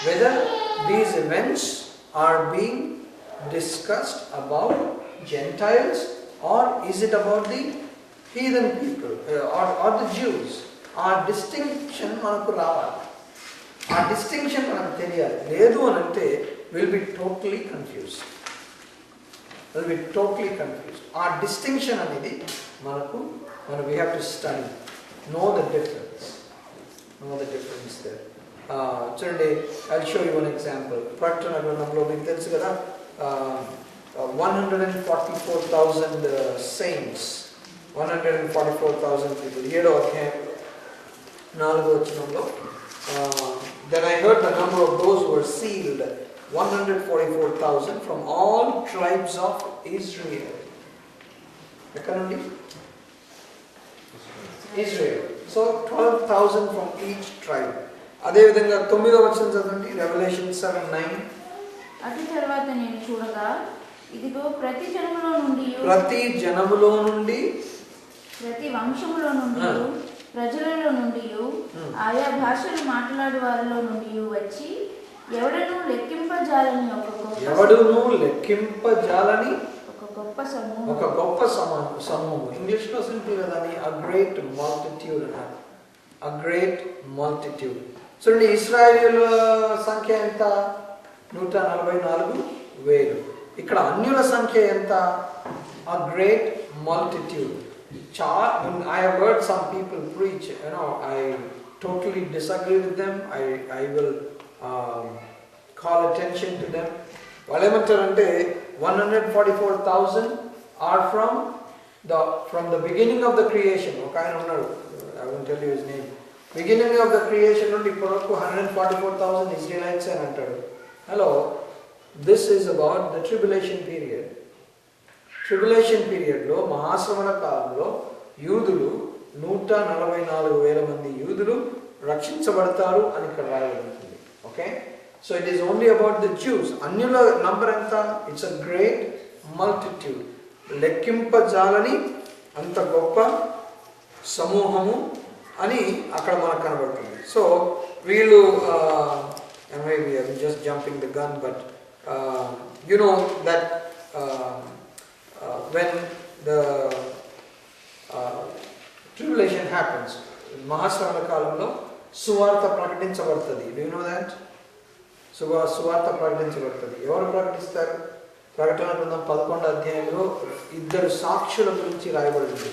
whether these events are being discussed about gentiles or is it about the heathen people or the Jews? Our distinction manaku రావాలి. ఆ డిస్టింక్షన్ మనకు తెలియాలి. లేదు అని అంటే will be totally confused. will be totally confused. Our distinction అనేది మనకు we have to study, know the difference there. చూడండి, I'll show you one example. ప్రకటన గ్రంథంలో మీకు తెలుసు కదా, 144,000 saints, 144,000 people. 7వ అధ్యాయం 4వ వచనంలో, then I heard the number of those who were sealed, 144,000 from all tribes of Israel. ఎక్కడ నుండి? Israel. So 12,000 from each tribe. అదే విధంగా 9వ వచనం చదవండి, Revelation 7:9. అటు తర్వాత నేను చూడగా, ఇదిగో ప్రతి జనములో నుండి, ప్రతి ప్రతి వంశములో నుండి, ప్రజలలో నుండి, ఆయా భాషలు మాట్లాడు వారిలో నుండి వచ్చి ఎవడను లెక్కింపజాలని ఒక గొప్ప సమూహం. ఇంగ్లీష్ లో సింపుల్ కదా, a great multitude. చూడండి, ఇశ్రాయేలు సంఖ్య ఎంత? 144,000. ఇక్కడ అన్యుల సంఖ్య ఎంత? a great multitude. I have heard some people preach, I totally disagree with them. I will call attention to them. వాళ్ళు ఏమంటారంటే 144,000 are from the beginning of the creation. ఒక ఆయన ఉన్నాడు, I won't tell you his name. Beginning of the creation నుండి ఇప్పటి వరకు 144,000 Israelites అని అంటాడు. Hello, this is about the tribulation period. Tribulation పీరియడ్లో, మహాశ్రమణ కాలంలో యూదులు 144,000 మంది యూదులు రక్షించబడతారు అని ఇక్కడ రాయబడుతుంది. Okay, so it is only about the Jews. అన్యుల నంబర్ ఎంత? It's a great multitude. లెక్కింపజాలని అంత గొప్ప సమూహము అని అక్కడ మనకు కనబడుతుంది. సో వీళ్ళు, maybe I'm just jumping the gun, but you know that when the tribulation happens, మహాశ్రమణ కాలంలో సువార్త ప్రకటించబడుతుంది. Do you know that? సువార్త ప్రకటించబడుతుంది. ఎవరు ప్రకటిస్తారు? ప్రకటన గ్రంథం 11వ అధ్యాయంలో 2 సాక్షుల గురించి రాయబడింది.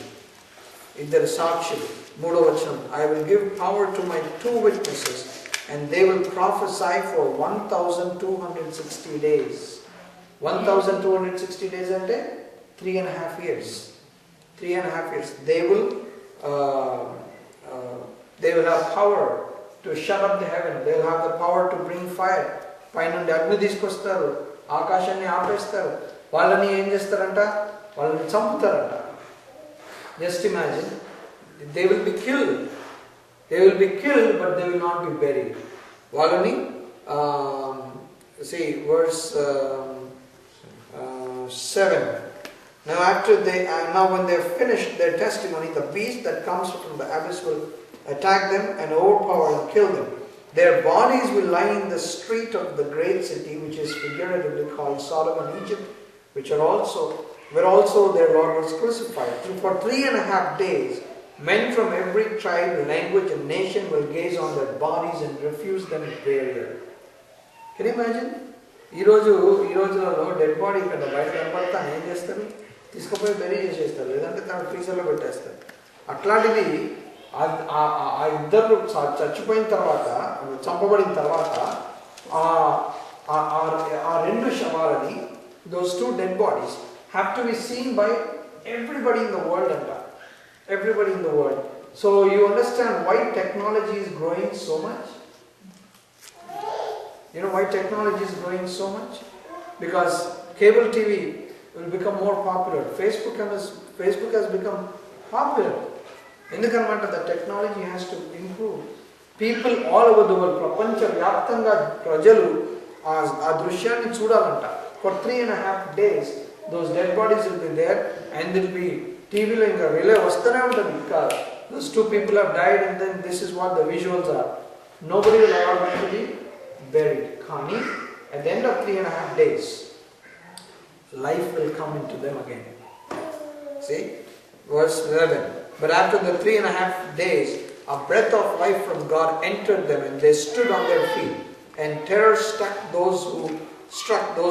2 సాక్షులు. 3వ వచనం, I will give power to my 2 witnesses and they will prophesy for 1,260 days. 1,260 days అంటే 3.5 years. 3.5 years. They will have power to shut up the heaven. They will have the power to bring fire. పైనుండి అగ్ని తీసుకొస్తారు, ఆకాశాన్ని ఆపేస్తారు. వాళ్ళని ఏం చేస్తారంట? వాళ్ళని చంపుతారంట. Just imagine, they will be killed. They will be killed, but they will not be buried. వాళ్ళని see verse 7. Now when they have finished their testimony, the beast that comes from the abyss will attack them and overpower and kill them. Their bodies will lie in the street of the great city, which is figuratively called Sodom and Egypt, where also their Lord was crucified. For 3.5 days, men from every tribe, language and nation will gaze on their bodies and refuse them burial. Can you imagine? ఈ రోజులలో dead body ఇక్కడ బయట కనపడతా ఏం చేస్తారు? తీసుకుపోయి berry చేసేస్తారు, లేదంటే తన ఫ్రీజర్లో పెట్టేస్తారు. అట్లాంటిది ఆ ఇద్దరు చచ్చిపోయిన తర్వాత, చంపబడిన తర్వాత ఆ 2 శవాలని, those 2 dead bodies have to be seen by everybody in the world and everybody in the world. So you understand why technology is growing so much? You know why technology is growing so much? Because cable TV will become more popular. Facebook has become popular. ఎందుకన్నమాట? The technology has to improve. People all over the world, ప్రపంచ వ్యాప్తంగా ప్రజలు ఆ దృశ్యాన్ని చూడాలంట. For 3.5 days, those dead bodies will be there and there will be టీవీలో ఇంకా relay వస్తూనే ఉంటుంది. ఇంకా those 2 people have died and then this is what the visuals are. Nobody will allow them to be buried. కానీ at the end of 3.5 days, life will come into them again. See, verse 11. But after the 3.5 days, a breath of life from God entered them, and they stood on their feet, and terror struck those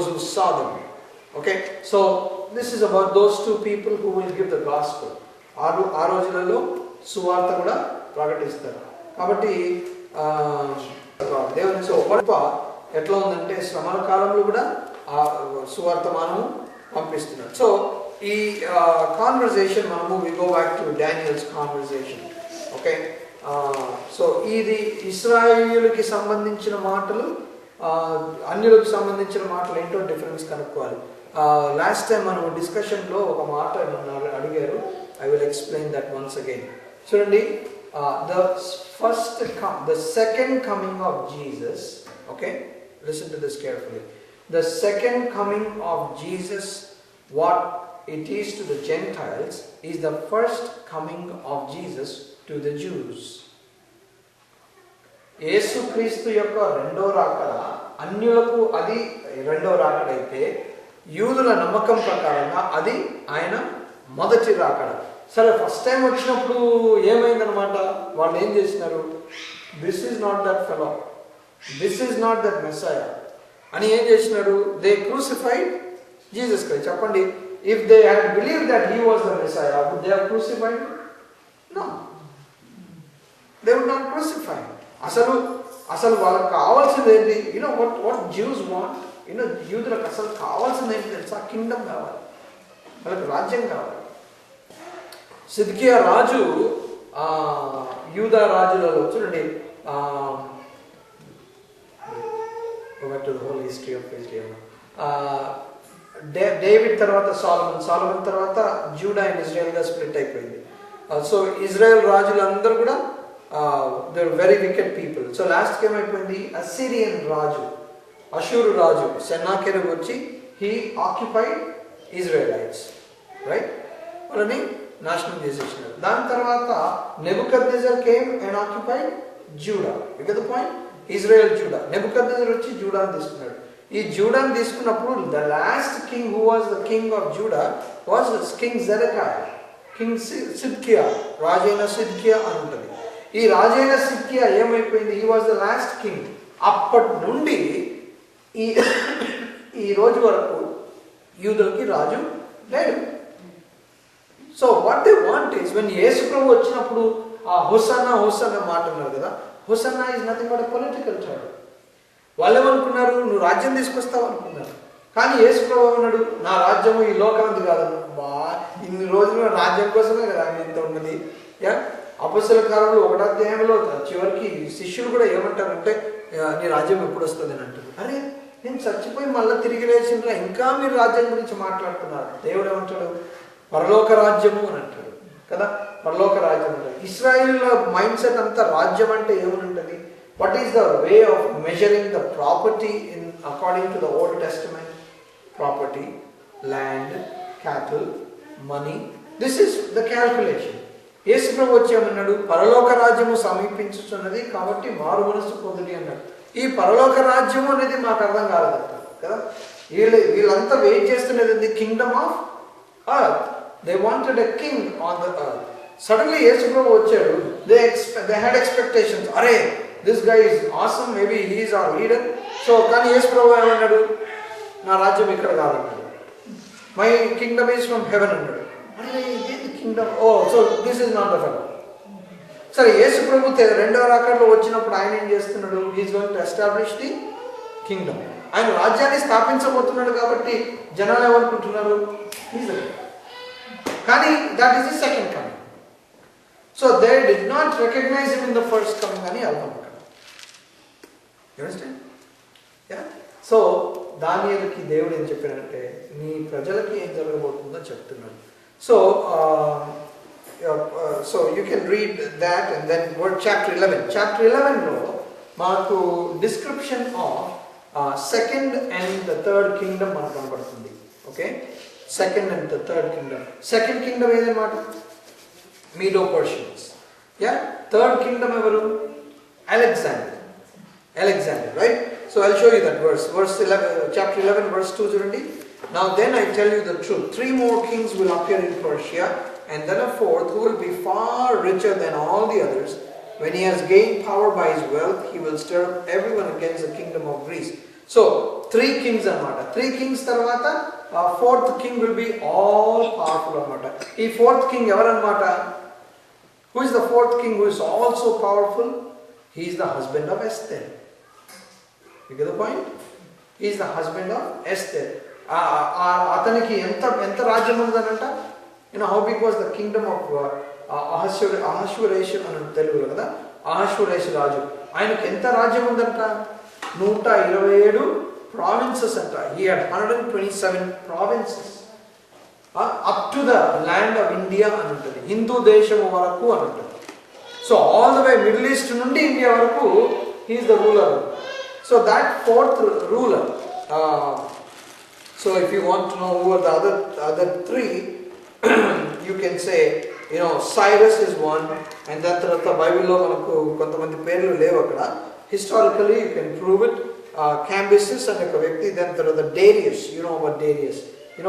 who saw them. Okay, so this is about those two people who will give the gospel. ఆ రోజులలో సువార్త కూడా ప్రకటిస్తారు. కాబట్టి దేవుని గొప్ప ఎట్లా ఉందంటే శ్రమల కాలంలో కూడా ఆ సువార్తమానము పంపిస్తున్నారు. సో ఈ కాన్వర్సేషన్ మనము we go back to Daniel's conversation. Okay, so ఇది ఇశ్రాయేలుకి సంబంధించిన మాటలు, అన్యులకు సంబంధించిన మాటలు ఏంటో డిఫరెన్స్ కనుక్కోవాలి. లాస్ట్ టైం మనం డిస్కషన్లో ఒక మాట నన్ను అడిగారు. I will explain that once again. చూడండి, the second coming of Jesus, okay, listen to this carefully. The second coming of Jesus, what it is to the Gentiles, is the first coming of Jesus to the Jews. యేసుక్రీస్తు యొక్క రెండో రాకడ అన్యులకు అది రెండో రాకడ అయితే, యూదుల నమ్మకం ప్రకారంగా అది ఆయన మొదటి రాకడ. సరే, ఫస్ట్ టైం వచ్చినప్పుడు ఏమైందనమాట, వాళ్ళు ఏం చేసినారు, this is not that fellow, this is not that Messiah అని ఏం చేసినారు, దే క్రూసిఫైడ్ జీసస్ క్రైస్ట్. చెప్పండి, if they had believe that he was the Messiah, would they have crucified? No, they would not crucify. అసలు వాళ్ళకి కావాల్సింది ఏంటి? You know what Jews want, you know యూదులకు అసలు కావాల్సింది ఏంటి తెలుసా? కింగ్డమ్ కావాలి, వాళ్ళకి రాజ్యం కావాలి. సిద్కియా రాజు యూదా రాజులలో చూడండి, డేవిడ్ తర్వాత సాలమన్ తర్వాత జూడా అండ్ ఇజ్రాయెల్ గా స్ప్లిట్ అయిపోయింది. సో ఇజ్రాయెల్ రాజులందరూ కూడా they are very wicked people. So last ఏమైపోయింది, అసిరియన్ రాజు, అషూరు రాజు సెన్నాకెరబ్ వచ్చి హీ ఆక్యుపైడ్ ఇజ్రాయెలైట్స్, రైట్, వాళ్ళని నాశనం చేసేసినారు. దాని తర్వాత Nebuchadnezzar came and occupied Judah. You get the point? Israel Judah. Nebuchadnezzar వచ్చి జూడాని తీసుకున్నాడు. ఈ జూడాని తీసుకున్నప్పుడు the last king who was the king of Judah was king Zedekiah, king Zedekiah, రాజైన సిద్కియా అని ఉంటుంది. ఈ రాజైన సిద్కియా ఏమైపోయింది, he was the last king. అప్పటి నుండి ఈ రోజు వరకు యూదులకి రాజు లేడు. So what they want is, when యేసు ప్రభు వచ్చినప్పుడు ఆ హోసన్నా హోసన్నా మాట ఉన్నారు కదా, hosanna is nothing but political term. వాళ్ళు ఏమనుకున్నారు, నువ్వు రాజ్యం తీసుకొస్తావు అనుకున్నారు. కానీ యేసు ప్రభు ఉన్నాడు, నా రాజ్యము ఈ లోకాంతి కాదన్నా. ఇన్ని రోజులు రాజ్యం కోసమే కదా ఆయన ఇంత ఉన్నది. అపొస్తలుల కాలంలో 1వ అధ్యాయంలో చివరికి శిష్యులు కూడా ఏమంటారంటే, నీ రాజ్యం ఎప్పుడు వస్తుంది అని అంటారు. అరే, నేను చచ్చిపోయి మళ్ళీ తిరిగి లేచిండ్రా, ఇంకా మీరు రాజ్యం గురించి మాట్లాడుతున్నారు. దేవుడు ఏమంటాడు, పరలోక రాజ్యము అని అంటాడు కదా, పరలోక రాజ్యం అంటాడు. ఇశ్రాయేల్ మైండ్ సెట్ అంతా రాజ్యం అంటే ఏమని ఉంటుంది, what is the way of measuring the property in according to the Old Testament? Property, land, cattle, money, this is the calculation. యేసు ప్రభు వచ్చి ఏమన్నాడు, పరలోక రాజ్యము సమీపించుతున్నది కాబట్టి మారు మనసు పొందుడి అన్నాడు. ఈ పరలోక రాజ్యము అనేది మాకు అర్థం కాలేదంటారు కదా. వీళ్ళంతా వెయిట్ చేస్తున్నది kingdom of earth. They wanted a king on the earth. Suddenly Yesu ప్రభు వచ్చాడు. They had expectations. అరే, this guy is awesome, maybe he is our leader. So కానీ యేసు ప్రభు ఏమన్నాడు, నా రాజ్యం ఇక్కడ కాదన్నాడు. My kingdom is from heaven అన్నాడు. అరే, ఇదేంటి kingdom? Oh, so this is not the fellow. సరే, యేసు ప్రభు రెండవ రాకడలో వచ్చినప్పుడు ఆయన ఏం చేస్తున్నాడు, he's going to establish the Kingdom. ఆయన రాజ్యాన్ని స్థాపించబోతున్నాడు. కాబట్టి జనాలు ఏమనుకుంటున్నారు, కానీ that is the second coming. So they did not recognize him in the first coming అని అర్థం అక్కడ. You understand? యా. సో దానియేలుకి దేవుడు ఏం చెప్పాడంటే, నీ ప్రజలకి ఏం జరగబోతుందో చెప్తున్నాడు. సో you can read that and then word chapter 11. Chapter 11 లో మాకు description of second and the third kingdom మనకు కనబడుతుంది. Okay, second and the third kingdom. Second kingdom ఏదన్నమాట, Medo Persians. Yeah, third kingdom ఎవరు, Alexander, right? So I'll show you that verse 11, chapter 11 verse 2 చూడండి. Now then I tell you the truth, 3 more kings will appear in Persia, and then a fourth who will be far richer than all the others. When he has gained power by his wealth, he will stir up everyone against the kingdom of Greece. So 3 kings anamata. 3 kings tarvata fourth king will be all powerful anamata. Ee fourth king evaru anamata? Who is the fourth king who is also powerful? He is the husband of Esther. You get the point? He is the husband of Esther. అతనికి ఎంత రాజ్యం ఉందనంట? How big was the kingdom of అహశ్వరేషు అని తెలుగులో కదా, అహశ్వరేషు రాజు. ఆయనకి ఎంత రాజ్యం ఉందంట? 127 provinces అంట. He had 127 provinces up to the land of India అని ఉంటుంది, హిందూ దేశం వరకు అని ఉంటుంది. So all the way middle east నుండి ఇండియా వరకు he is the ruler. So that fourth ruler, so if you want to know who are the other three, you can say, Cyrus is one, and that tarata Bible lo manaku kontamandi perlu levu akkada. Historically you can prove it. Cambyses ane oka vyakti, then tarata Darius. You know about Darius? He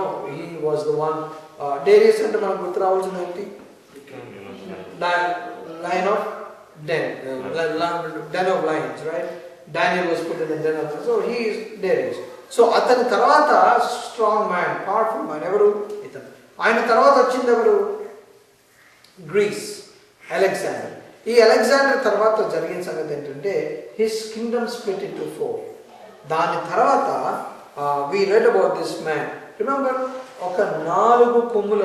was the one. Darius ante manaku gurtu ravalsindi enti lion of den of lions, right? Daniel was put in the den of lions. So he is Darius. So atani tarvata strong man, powerful man evaru itanu. Ayana tarvata vachindi evaru? Greece, Alexander. ఈ Alexander తర్వాత జరిగిన సంగతి ఏంటంటే his kingdom split into 4. దాని తర్వాత we read about this man. Remember, ఒక 4 కొమ్ముల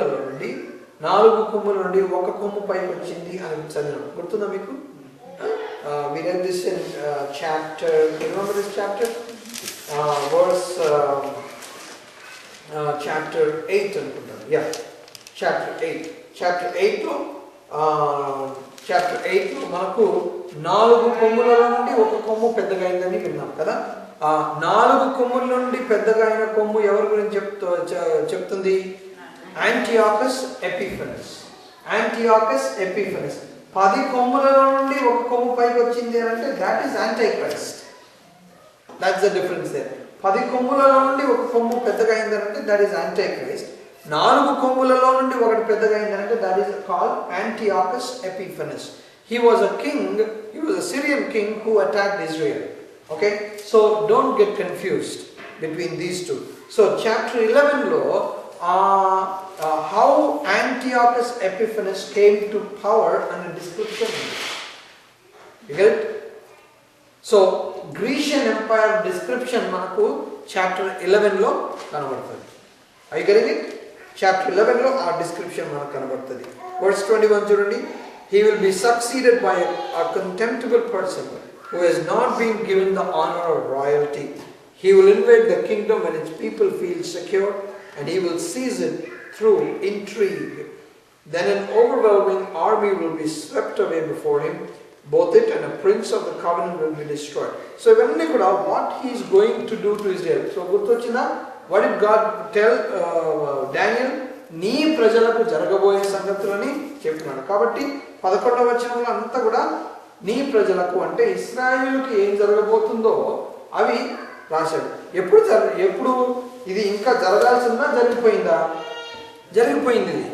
నుండి ఒక కొమ్ము పైకి వచ్చింది అని చదివాం. గుర్తుందా మీకు? We read this in chapter, you remember this chapter? Verse chapter 8 అనుకుంటాను. Yeah, chapter 8. Chapter 8లో మనకు 4 కొమ్ములలో నుండి ఒక కొమ్ము పెద్దగా అయిందని విన్నాం కదా. 4 కొమ్ముల నుండి పెద్దగా అయిన కొమ్ము ఎవరి గురించి చెప్తుంది? Antiochus Epiphanes. 10 కొమ్ములలో నుండి ఒక కొమ్ము పైకి వచ్చింది అంటే that is antichrist. That's the difference there. 10 కొమ్ములలో నుండి ఒక కొమ్ము పెద్దగా అయిందంటే that is antichrist. 4 కొమ్ములలో నుండి ఒకటి పెద్దగా అయిందంటే that is called Antiochus Epiphanes. He was a king, he was a Syrian king who attacked Israel. Okay, so don't get confused between these two. So chapter 11 lo how Antiochus Epiphanes came to power and a description. You get it? So Grecian Empire description manaku chapter 11 lo kanabadutadi. Are you getting it? Chapter 11 lo our description manaku kanabadutadi. Verse 21 chudandi. He will be succeeded by a contemptible person who has not been given the honor of royalty. He will invade the kingdom when its people feel secure, and he will seize it through intrigue. Then an overwhelming army will be swept away before him. Both it and a prince of the covenant will be destroyed. So when we could have what he is going to do to Israel. So gurtochina, what did God tell Daniel? నీ ప్రజలకు జరగబోయే సంగతులని చెప్తున్నాడు. కాబట్టి 11వ వచనంలో అంతా కూడా నీ ప్రజలకు అంటే ఇశ్రాయేలుకి ఏం జరగబోతుందో అవి రాశాడు. ఎప్పుడు ఇది ఇంకా జరగాల్సిందా జరిగిపోయిందా? జరిగిపోయింది ఇది,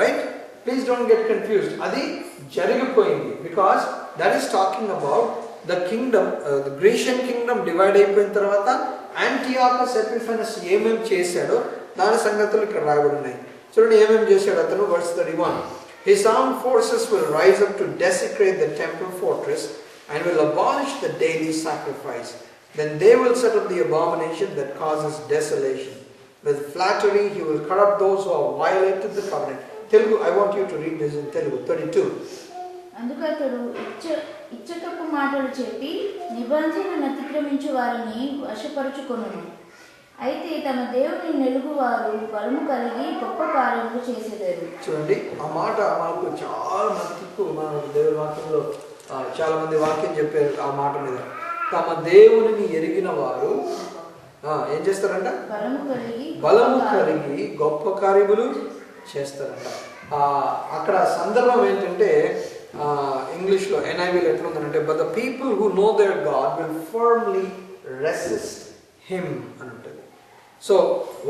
right? Please don't get confused. అది జరిగిపోయింది because that is talking about the kingdom. The Grecian kingdom divide అయిపోయిన తర్వాత యాంటియోకస్ ఎపిఫెనస్ ఏమేమి చేశాడో దాని సంగతులు ఇక్కడ రాయబడి ఉన్నాయి. చూడండి ఏమేమి చేశాడు అతను. verse 31. His armed forces will rise up to desecrate the temple fortress and will abolish the daily sacrifice. Then they will set up the abomination that causes desolation. With flattery he will corrupt those who have violated the covenant. Telugu, I want you to read this in Telugu. 32. అందుకతడు ఇచ్చటపు మాటలు చెప్పి నిబంధనను అతిక్రమించు వారిని వశపరుచుకొనును. అయితే తమ దేవుని నెలుగువారు బలము కలిగి గొప్ప కార్యములు చేసేదారు. చూడండి ఆ మాట మనకు చాలా మట్టుకు మన దేవుని వాక్యంలో చాలా మంది వాక్యం చెప్పారు ఆ మాట మీద. తమ దేవునిని ఎరిగిన వారు ఏం చేస్తారంట? బలము కలిగి గొప్ప కార్యములు చేస్తారంట. అక్కడ సందర్భం ఏంటంటే ఇంగ్లీష్లో NIVలో ఎట్లుందంటే but the people who know their God will firmly resist him అని ఉంటుంది. సో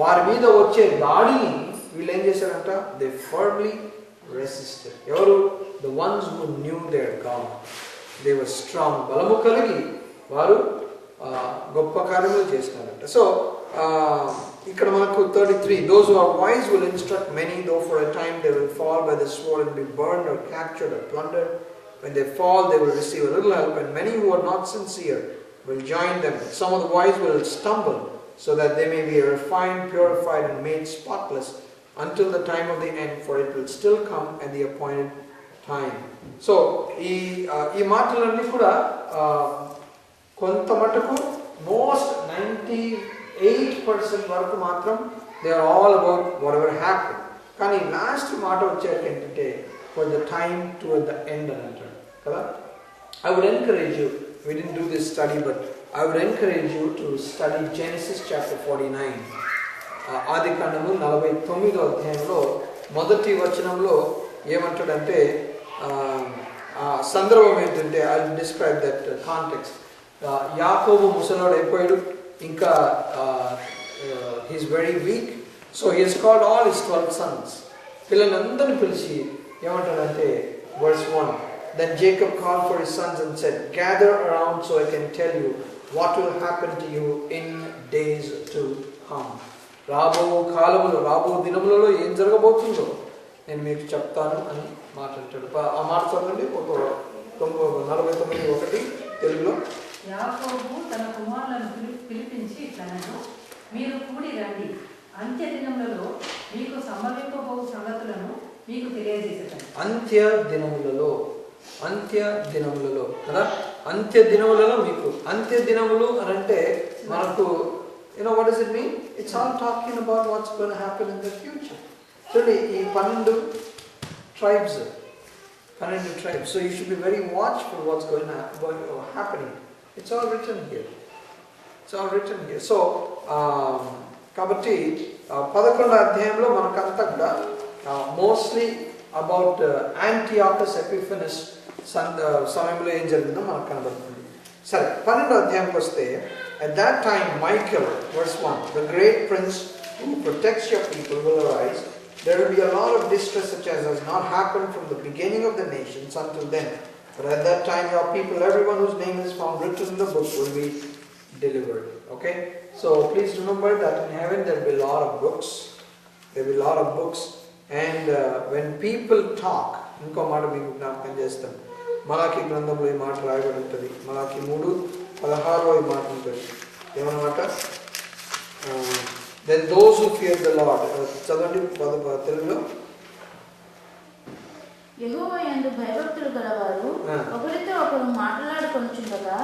వారి మీద వచ్చే దాడిని వీళ్ళు ఏం చేశారంట? They firmly resisted. ఎవరు? The ones who knew their God. They were strong. బలము కలిగి వారు గొప్ప కార్యములు చేసినారంట. సో ఇక్కడ మనకు 33, those who are wise will instruct many, though for a time they will fall by the sword and be burned or captured or plundered. When they fall, they will receive a little help, and many who are not sincere will join them. Some of the wise will stumble, so that they may be refined, purified, and made spotless until the time of the end, for it will still come at the appointed time. So, ఈ మాటలన్నీ కూడా కొంత మటుకు most 98% వరకు మాత్రం they are all about whatever happen. కానీ last మాట వచ్చేటి ఏంటంటే for the time to the end అని అంటాడు కదా. I would encourage you, we didn't do this study, but I would encourage you to study Genesis chapter 49. ఆది కాండము 49వ అధ్యాయంలో మొదటి వచనంలో ఏమంటాడంటే సందర్భం ఏంటంటే I will describe that context. యాకోబు ముసలోడు అయిపోయాడు, ఇంకా he's very weak, so he has called all his 12 sons. పిల్లలందరినీ పిలిచి ఏమంటాడంటే verse 1, then Jacob called for his sons and said, gather around so I can tell you what will happen to you in days to come. రాబో కాలములో, రాబో దినములలో ఏం జరగబోతుందో నేను మీకు చెప్తాను అని మాట్లాడాడు. ఆ మాట చదవండి, 49:1 తెలుగులో. యాకోబు తన కుమారులను పిలిపించి ఇట్లనను, మీరు కూడి రండి, అంత్య దినములలో మీకు సంభవింపబోవు సంగతులను మీకు తెలియజేసేదాన్ని. అంత్య దినములలో కదా, అంత్య దినములలో మీకు. అంత్య దినములు అని అంటే మనకు what does it mean? It's all talking about what's going to happen in the future. So ఈ 12 tribes, so you should be very watchful what's going to happening. It's all written here. So కాబట్టి 11వ అధ్యాయంలో మనకంతా కూడా mostly about యాంటియాకస్ Epiphanes సమయంలో ఏం జరిగిందో మనకు కనబడుతుంది. సరే, 12వ అధ్యాయంకి వస్తే, at that time Michael, verse 1, the great prince who protects your people will arise. There will be a lot of distress such as has not happened from the beginning of the nations until then. But at that time your people, everyone whose name is found written in the book, will be delivered. Okay? So please remember that in heaven there will be a lot of books. And when people talk, ఇంకో మాట మీకు జ్ఞాపకం చేస్తాను. మలాకి గ్రంథంలో ఈ మాట రాయబడి ఉంటుంది. మలాకి 3:16 ఈ మాట ఉంటుంది. ఏమన్నమాట? Then those who fear the Lord, చదవండి తెలుగులో. యెహోవా యందు భయభక్తులు గలవారు ఒకరితో ఒకరు మాట్లాడుకొనుచుండగా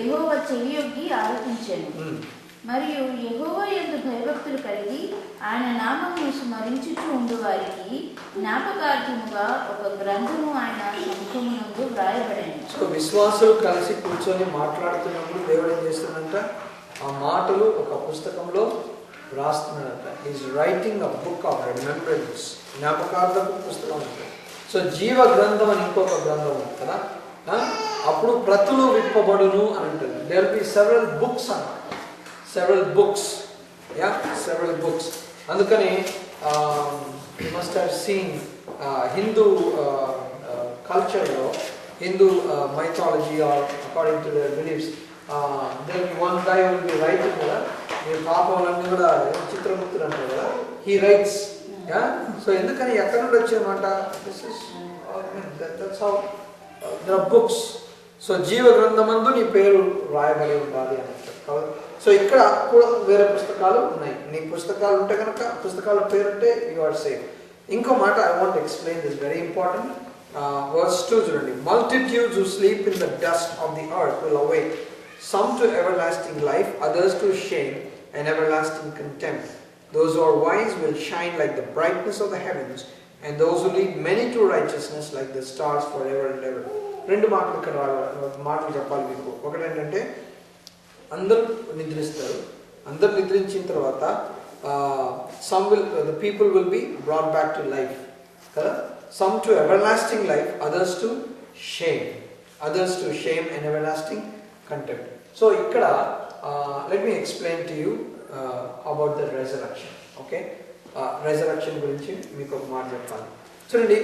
యెహోవా చెవియొగ్గి ఆలకించెను. మరియు యెహోవా యందు భయభక్తులు కలిగి ఆయన నామమును స్మరించుచు ఉండు వారికి జ్ఞాపకార్థముగా ఒక గ్రంథము ఆయన సముఖమునందు వ్రాయబడెను. సో విశ్వాసులు కలిసి కూర్చొని మాట్లాడుతున్నప్పుడు దేవుడు ఏం చేస్తున్నాడంట? ఆ మాటలు ఒక పుస్తకంలో రాస్తున్నాడంట. Is writing a book of remembrance, జ్ఞాపకార్థపు పుస్తకం అంటే. సో జీవ గ్రంథం అని ఇంకొక గ్రంథం ఉంది కదా, అప్పుడు ప్రతులు విప్పబడును అని ఉంటుంది. There will be several books అన్నమాట, సెవెరల్ బుక్స్. అందుకని you must have seen Hindu కల్చర్లో, Hindu mythology or according to their beliefs, then one guy will be writing కదా, మీరు పాపములన్నీ కూడా చిత్రగుప్తుడు అంటారు కదా, he writes. సో ఎందుకని ఎక్కడి నుండి వచ్చేయమాట? This is that's how there are books. So జీవ గ్రంథమందు నీ పేరు రాయబడి ఉండాలి అని అంటారు. సో ఇక్కడ కూడా వేరే పుస్తకాలు ఉన్నాయి. నీ పుస్తకాలు ఉంటే కనుక, పుస్తకాల పేరు ఉంటే యు ఆర్ సేఫ్. ఇంకో మాట I want explain, this very important. verse 2 చూడండి. multitudes who sleep in the dust of the earth will awake, some to everlasting life, others to shame and everlasting contempt. Those who are wise will shine like the brightness of the heavens, and those who lead many to righteousness like the stars forever and ever. రెండు మాటలు ఇక్కడ మాటలు చెప్పాలి మీకు. ఒకటి ఏంటంటే, అందరూ నిద్రిస్తారు. అందరు నిద్రించిన తర్వాత the people will be brought back to life కదా. Some to everlasting life, others to shame and everlasting contempt. So ikkada let me explain to you about the resurrection. Okay, resurrection gurinchi meeku oka మాట చెప్పాలి. చూడండి,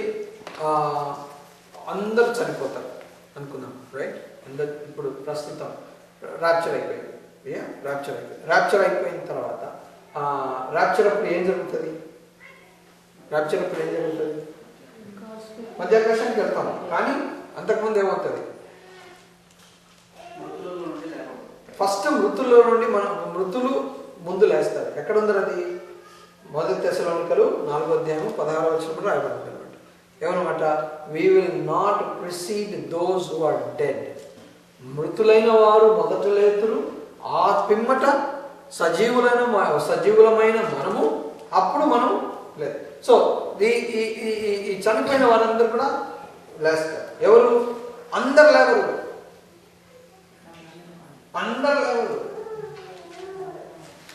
అందరూ చనిపోతారు అనుకుందాం, right? అందరు ఇప్పుడు ప్రస్తుతం ర్యాప్చర్ అయిపోయింది. ర్యాప్చర్ అయిపోయిన తర్వాత ర్యాప్చర్ అప్పుడు ఏం జరుగుతుంది? ర్యాప్చర్ అప్పుడు ఏం జరుగుతుంది? మధ్యాకాశానికి వెళ్తాం. కానీ అంతకుముందు ఏమవుతుంది? ఫస్ట్ మృతుల్లో నుండి మృతులు ముందు లేస్తారు. ఎక్కడ ఉంది అది? మొదటి తెస్సలోనికలు 4:16 రాయబడింది అనమాట. ఏమన్నమాట? we will not precede those who are dead. మృతులైన వారు మొదట లేతురు, ఆ పిమ్మట సజీవులమైన మనము, అప్పుడు మనం లేదు. సో ఈ చనిపోయిన వారందరూ కూడా లేస్తారు. ఎవరు? అందరు లేవరు. అందరు లేవరు.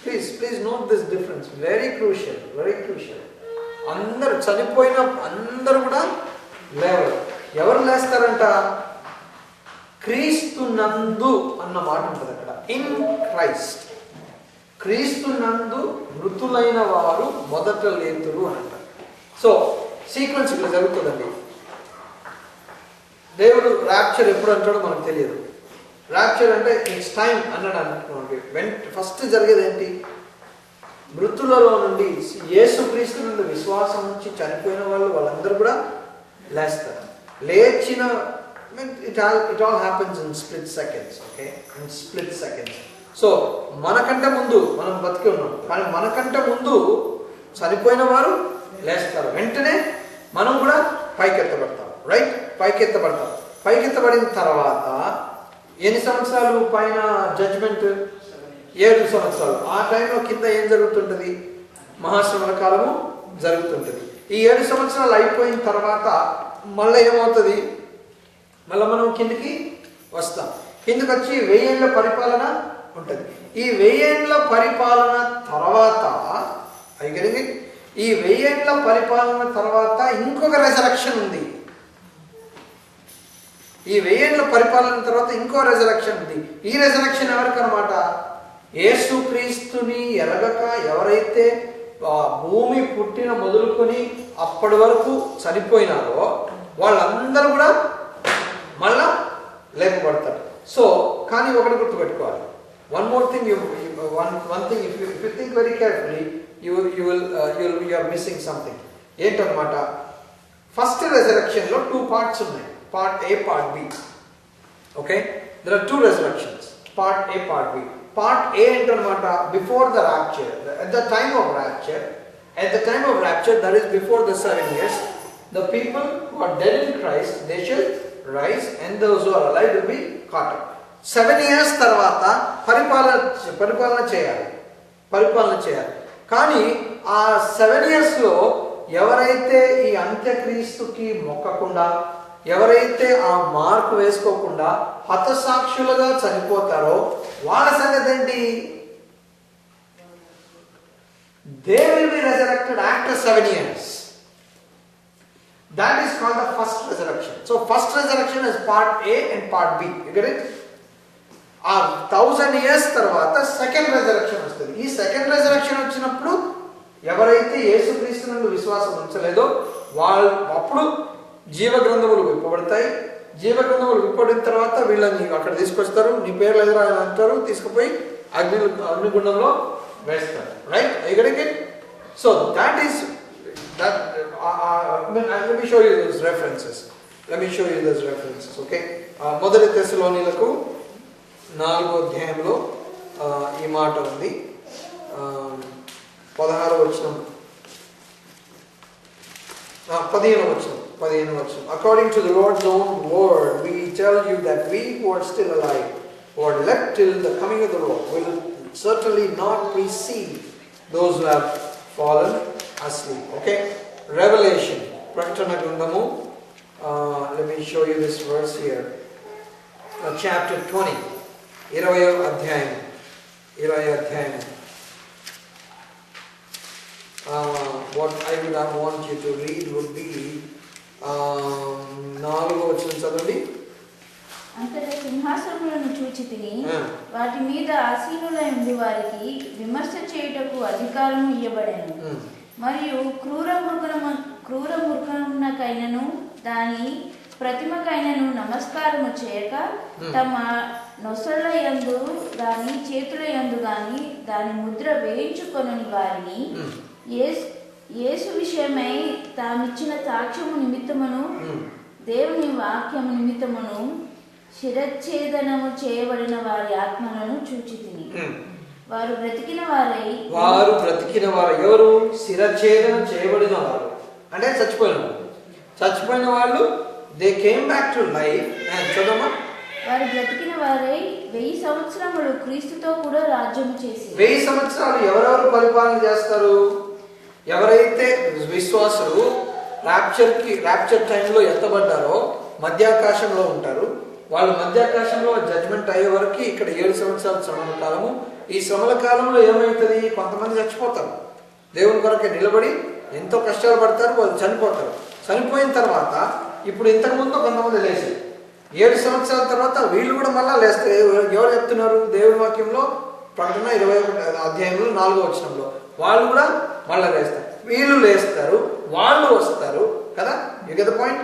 Please note this difference. Very crucial. అందరు చనిపోయిన అందరూ కూడా లేవరు. ఎవరు లేస్తారంట? క్రీస్తు నందు అన్న మాట ఉంటుంది అక్కడ. In Christ. క్రీస్తు నందు మృతులైన వారు మొదట లేతురు అని అంటారు. సో సీక్వెన్స్ ఇట్లా జరుగుతుందండి. దేవుడు ర్యాప్చర్ ఎప్పుడు అంటాడో మనకు తెలియదు. ర్యాప్చర్ అంటే ఇట్స్ టైం అన్నాడు అనుకోండి. ఫస్ట్ జరిగేది ఏంటి? మృతులలో నుండి యేసుక్రీస్తు నుండి విశ్వాసం నుంచి చనిపోయిన వాళ్ళందరూ కూడా లేస్తారు. లేచిన it all happens in split seconds. Okay, in split seconds. So మనకంటే ముందు మనం బతికి ఉన్నాం, కానీ మనకంటే ముందు చనిపోయిన వారు లేస్తారు. వెంటనే మనం కూడా పైకెత్తబడతాం. రైట్? పైకెత్తబడిన తర్వాత ఎన్ని సంవత్సరాలు పైన జడ్జ్మెంట్? 7 సంవత్సరాలు. ఆ టైంలో కింద ఏం జరుగుతుంటుంది? మహాశ్రమల కాలము జరుగుతుంటుంది. ఈ 7 సంవత్సరాలు అయిపోయిన తర్వాత మళ్ళీ ఏమవుతుంది? మళ్ళీ మనం కిందికి వస్తాం. కిందికి వచ్చి 1000 ఏళ్ల పరిపాలన ఉంటుంది. ఈ 1000 ఏళ్ల పరిపాలన తర్వాత ఈ 1000 ఏళ్ల పరిపాలన తర్వాత ఇంకొక రెజరక్షన్ ఉంది. ఈ 1000 ఏళ్ల పరిపాలన తర్వాత ఇంకో రెజరక్షన్ ఉంది. ఈ రెజరక్షన్ ఎవరికనమాట? యేసుక్రీస్తుని ఎరగక ఎవరైతే భూమి పుట్టిన మొదలుకొని అప్పటి వరకు చనిపోయినారో వాళ్ళందరూ కూడా మళ్ళా లేపబడతారు. సో కానీ ఒకటి గుర్తుపెట్టుకోవాలి. One more thing, one thing, if you think very carefully you are missing something. ఏంటన్నమాట? ఫస్ట్ రెజరక్షన్లో 2 parts ఉన్నాయి. Part A, part B. Okay, there are 2 resurrections. Part A, part B. Part A ఏంటన్నమాట? Before the rapture, at the time of rapture, that is before the 7 years, the people who are dead in Christ, they shall rise, and those who are alive will be caught up. 7 years తర్వాత పరిపాలన చేయాలి. కానీ ఆ 7 yearsలో ఎవరైతే ఈ అంత్యక్రీస్తుకి మొక్కకుండా, ఎవరైతే ఆ mark వేసుకోకుండా హతసాక్షులుగా చనిపోతారో వాళ్ళ సంగతి ఏంటి? They will be resurrected after 7 years. That is called the first resurrection. So first resurrection is part A and part B. You get it? 1000 years తర్వాత సెకండ్ రెజరక్షన్ వస్తుంది. ఈ సెకండ్ రెజరక్షన్ వచ్చినప్పుడు ఎవరైతే యేసుక్రీస్తునందు విశ్వాసం ఉంచలేదో వాళ్ళు అప్పుడు జీవ గ్రంథములు విప్పబడతాయి. జీవ గ్రంథములు విప్పబడిన తర్వాత వీళ్ళని అక్కడ తీసుకొస్తారు. నీ పేర్లు ఎదురా అని అంటారు. తీసుకుపోయి అగ్నిగుండంలో వేస్తారు. Right? I get it? So that is that. Let me show you those references. Okay. మొదటి తెస్సలోనికలకు 4వ అధ్యాయంలో ఈ మాట ఉంది. 16వ వచనం, 15వ వచనం. According to the Lord's own word, we tell you that we who are still alive, who are left till the coming of the Lord, will certainly not precede those who have fallen asleep. Okay. Revelation, Prakatana Grandamu. Let me show you this verse here. Chapter 20. 20వ అధ్యాయం. What I would want you to read would be 4వ వచనం చదవండి. అంతటా సింహాసనములను చూచితిని, వాటి మీద ఆసీనులై ఉండి వారికి విమర్శ చేయుటకు అధికారం ఇయ్యబడెను. మరియు క్రూర మృగమునకైనను దాని ప్రతిమకైనను నమస్కారము చేయక తమ నొసళ్ళ యందు గాని చేతుల యందు గాని దాని ముద్ర వేయించుకొనని వారిని యేసు విషయమై తామిచ్చిన సాక్ష్యము నిమిత్తమును దేవుని వాక్యము నిమిత్తమును శిరచ్ఛేదనము చేయబడిన వారి ఆత్మలను చూచితిని. వారు బ్రతికిన వారు ఎవరు? శిరచ్ఛేదనం చేయబడిన వారు అంటే చచ్చిపోయిన వాళ్ళు. They came back to life. చదవమ్మా. వారు బ్రతికిన వారై 1000 సంవత్సరములు క్రీస్తుతో కూడా రాజ్యము చేసి. 1000 సంవత్సరాలు ఎవరెవరు పరిపాలన చేస్తారు? ఎవరైతే విశ్వాసులు ర్యాప్చర్ టైంలో ఎత్తబడ్డారో మధ్యాకాశంలో ఉంటారు. వాళ్ళు మధ్యాకాశంలో జడ్జ్మెంట్ అయ్యే వరకు ఇక్కడ 7 సంవత్సరాల శ్రమల కాలము. ఈ శ్రమల కాలంలో ఏమవుతుంది? కొంతమంది చచ్చిపోతారు. దేవుని కొరకే నిలబడి ఎంతో కష్టాలు పడతారు, వాళ్ళు చనిపోతారు. చనిపోయిన తర్వాత ఇప్పుడు ఇంతకుముందు కొంతమంది లేచారు. 7 సంవత్సరాల తర్వాత వీళ్ళు కూడా మళ్ళా లేస్తారు. ఎవరు చెప్తున్నారు? దేవుని వాక్యంలో ప్రకటన 21 అధ్యాయంలో 4వ వచనంలో వాళ్ళు కూడా మళ్ళా లేస్తారు. వీళ్ళు లేస్తారు, వాళ్ళు వస్తారు కదా. You get the point?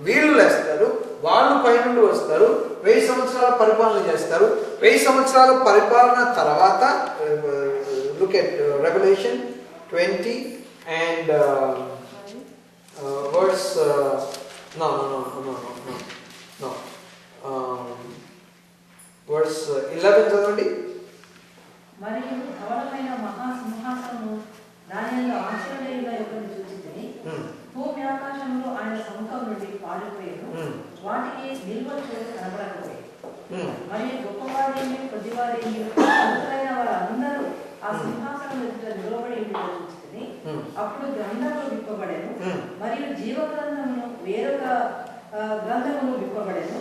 వీళ్ళు లేస్తారు, వాళ్ళు పైనుండి వస్తారు, 1000 సంవత్సరాల పరిపాలన చేస్తారు. 1000 సంవత్సరాల పరిపాలన తర్వాత look at Revelation 20 and verse verse 11 చదవండి. మరియు ధవళమైన మహాసింహాసనము దానిలో ఆశ్చర్యయుగా యొక్కను చూచితిని. భూమి ఆకాశంలో ఆయన సముఖం నుండి పారిపోయాను. వాటికి నిల్వ చోటు కనబడకపోయాయి. మరియు గొప్పవారేమి కొద్దివారేమి అద్భుతమైన వారందరూ ఆ సింహాసనం ఎదుట నిలబడి చూచితిని. అప్పుడు గ్రంథములు విప్పబడెను, మరియు జీవ గ్రంథమును వేరొక గ్రంథములు విప్పబడెను.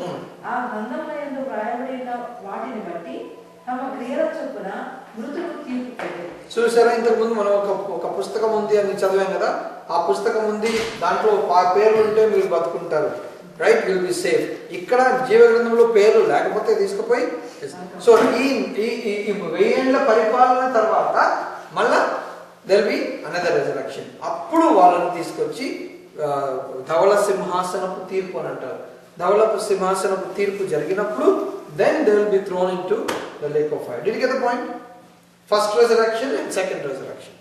ఆ గ్రంథముల యందు వ్రాయబడిన వాటిని బట్టి తమ క్రియల చొప్పున మృతులకు తీర్పు పెట్టారు. చూసారా? ఇంతకుముందు మనం ఒక పుస్తకం ఉంది అని చదివాం కదా. ఆ పుస్తకం ఉంది, దాంట్లో పేర్లు ఉంటే మీరు బతుకుంటారు, రైట్? Will be safe. ఇక్కడ జీవ గ్రంథంలో పేర్లు లేకపోతే తీసుకుపోయి. సో ఈ 1000 ఏళ్ల పరిపాలన తర్వాత మళ్ళా దెర్ బి అనదర్ రెజరక్షన్. అప్పుడు వాళ్ళని తీసుకొచ్చి ధవళ సింహాసనపు తీర్పు అని అంటారు. ధవళపు సింహాసనపు తీర్పు జరిగినప్పుడు then they will be thrown into the lake of fire. Did you get the point? First resurrection and second resurrection.